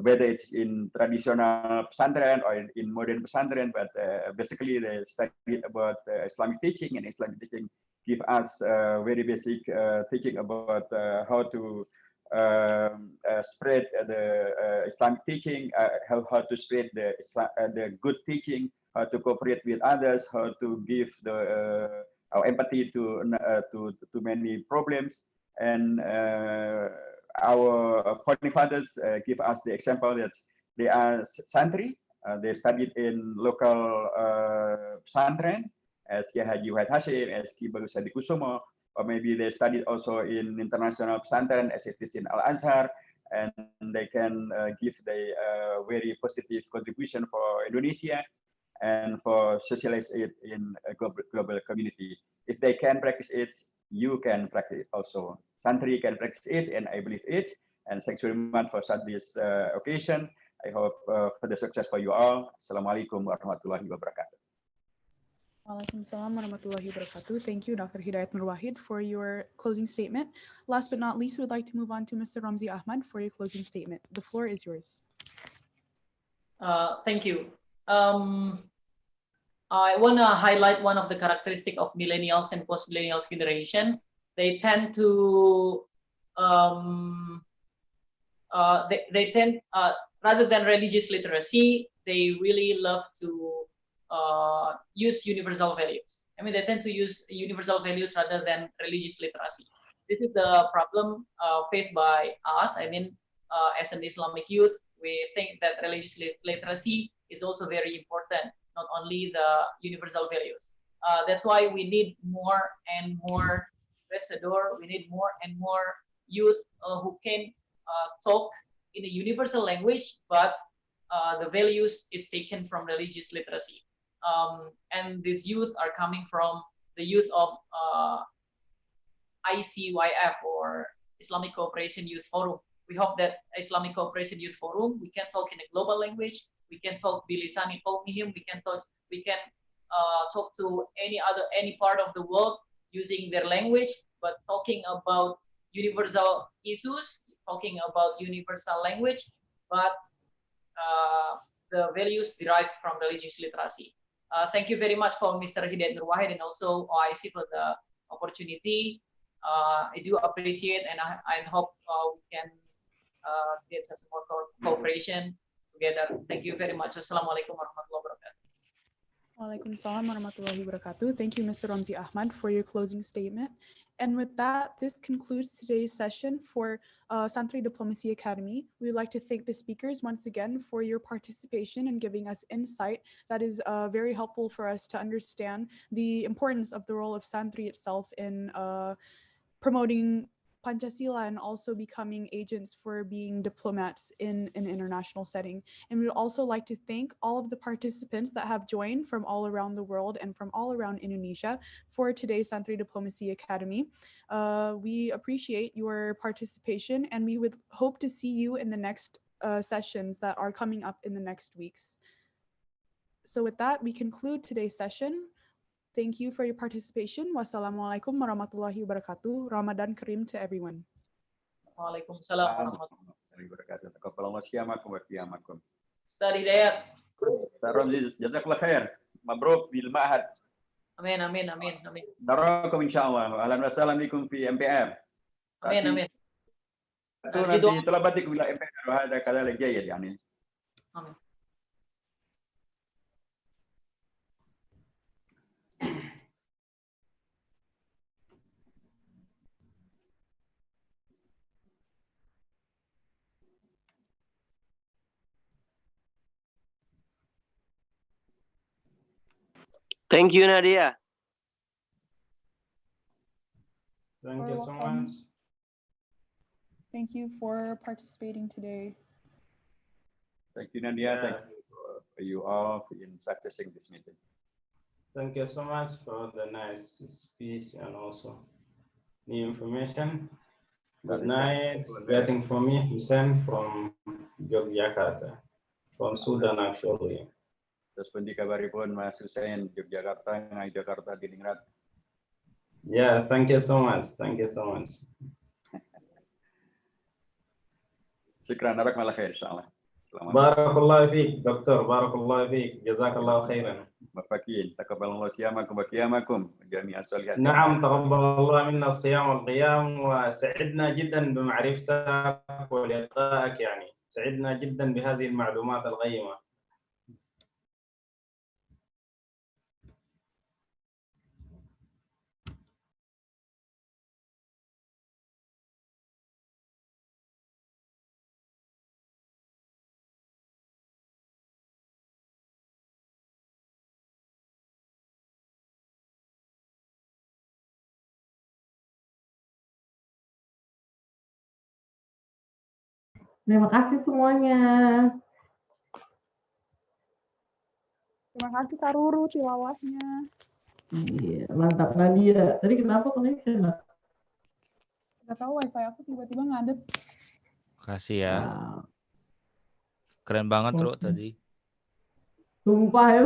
whether it's in traditional pesantren or in modern pesantren, but basically they studied about Islamic teaching, and Islamic teaching give us very basic teaching about how to spread the Islamic teaching, how to spread the good teaching, how to cooperate with others, how to give our empathy to many problems. And our founding fathers give us the example that they are Santri. They studied in local pesantren, as Kiai Haji Wahid Hashim, as Ki Bagus Hadi Kusumo, or maybe they studied also in international pesantren, as it is in Al-Azhar, and they can give the very positive contribution for Indonesia and for socialize it in a global community. If they can practice it, you can practice it also. Santri can practice it, and I believe it. And thanks very much for such this occasion. I hope for the success for you all. Assalamualaikum warahmatullahi wabarakatuh. Waalaikumsalam warahmatullahi wabarakatuh. Thank you, Dr. Hidayat Nur Wahid, for your closing statement. Last but not least, we'd like to move on to Mr. Ramzi Ahmad for your closing statement. The floor is yours. Thank you. I want to highlight one of the characteristics of millennials and post-millennials generation. They tend to rather than religious literacy, they really love to use universal values. I mean, they tend to use universal values rather than religious literacy. This is the problem faced by us. I mean, as an Islamic youth, we think that religious literacy is also very important, not only the universal values. That's why we need more and more ambassador. We need more and more youth who can talk in a universal language, but the values is taken from religious literacy. And these youth are coming from the youth of ICYF, or Islamic Cooperation Youth Forum. We hope that Islamic Cooperation Youth Forum, we can talk in a global language, we can talk bilisani qawmihim, we can talk to any part of the world using their language, but talking about universal issues, talking about universal language, but the values derived from religious literacy. Thank you very much for Mr. Hidayat Nur Wahid and also OIC for the opportunity. I do appreciate and I hope we can get some more cooperation together. Thank you very much. Wassalamualaikum warahmatullahi wabarakatuh. Waalaikumsalam warahmatullahi wabarakatuh. Thank you, Mr. Ramzi Ahmad, for your closing statement. And with that, this concludes today's session for Santri Diplomacy Academy. We would like to thank the speakers once again for your participation and giving us insight that is very helpful for us to understand the importance of the role of Santri itself in promoting Pancasila and also becoming agents for being diplomats in an international setting. And we would also like to thank all of the participants that have joined from all around the world and from all around Indonesia for today's Santri Diplomacy Academy. We appreciate your participation and we would hope to see you in the next sessions that are coming up in the next weeks. So with that, we conclude today's session. Thank you for your participation. Wassalamualaikum warahmatullahi wabarakatuh. Ramadan Kareem to everyone. Waalaikumsalam warahmatullahi wabarakatuh. Taqabbalallahu siyamakum wa qiyamakum. Ustaz Hidayat. Ustaz Ramzi, jazakallah khair. Mabruk bil ma'had. Amin, amin, amin, amin. Narakum insyaallah. Ahlan wa sahlan bikum fi MPR. Amin, amin. Itu nanti talabatik bila MPR hada kadalik jayyid yani. Amin. Thank you, Nadia. Thank you so much. Thank you for participating today. Thank you, Nadia. Thanks for you all in successing this meeting. Thank you so much for the nice speech and also new information. Good night. Waiting for me, Hussein from Yogyakarta, from Sudan actually. Terus pun dikabaripun Mas Hussein Yogyakarta, ngai Jakarta Diningrat. Yeah, thank you so much. Thank you so much. Syukran, narak malah khair insyaallah. Barakallahu fiik, Doktor. Barakallahu fiik. Jazakallahu khairan. Mafakin, taqabbalallahu siyamakum wa qiyamakum. Jami'a sholihat. نعم تقبل الله منا الصيام والقيام وسعدنا جدا بمعرفتك ولقائك يعني سعدنا جدا بهذه المعلومات القيمة. Terima kasih semuanya. Terima kasih Kak Ruru tilawahnya. Iya, mantap Nadia. Tadi kenapa connection? Gak tahu wifi aku tiba-tiba ngadet. Makasih ya. Keren banget Ru tadi. Sumpah ya.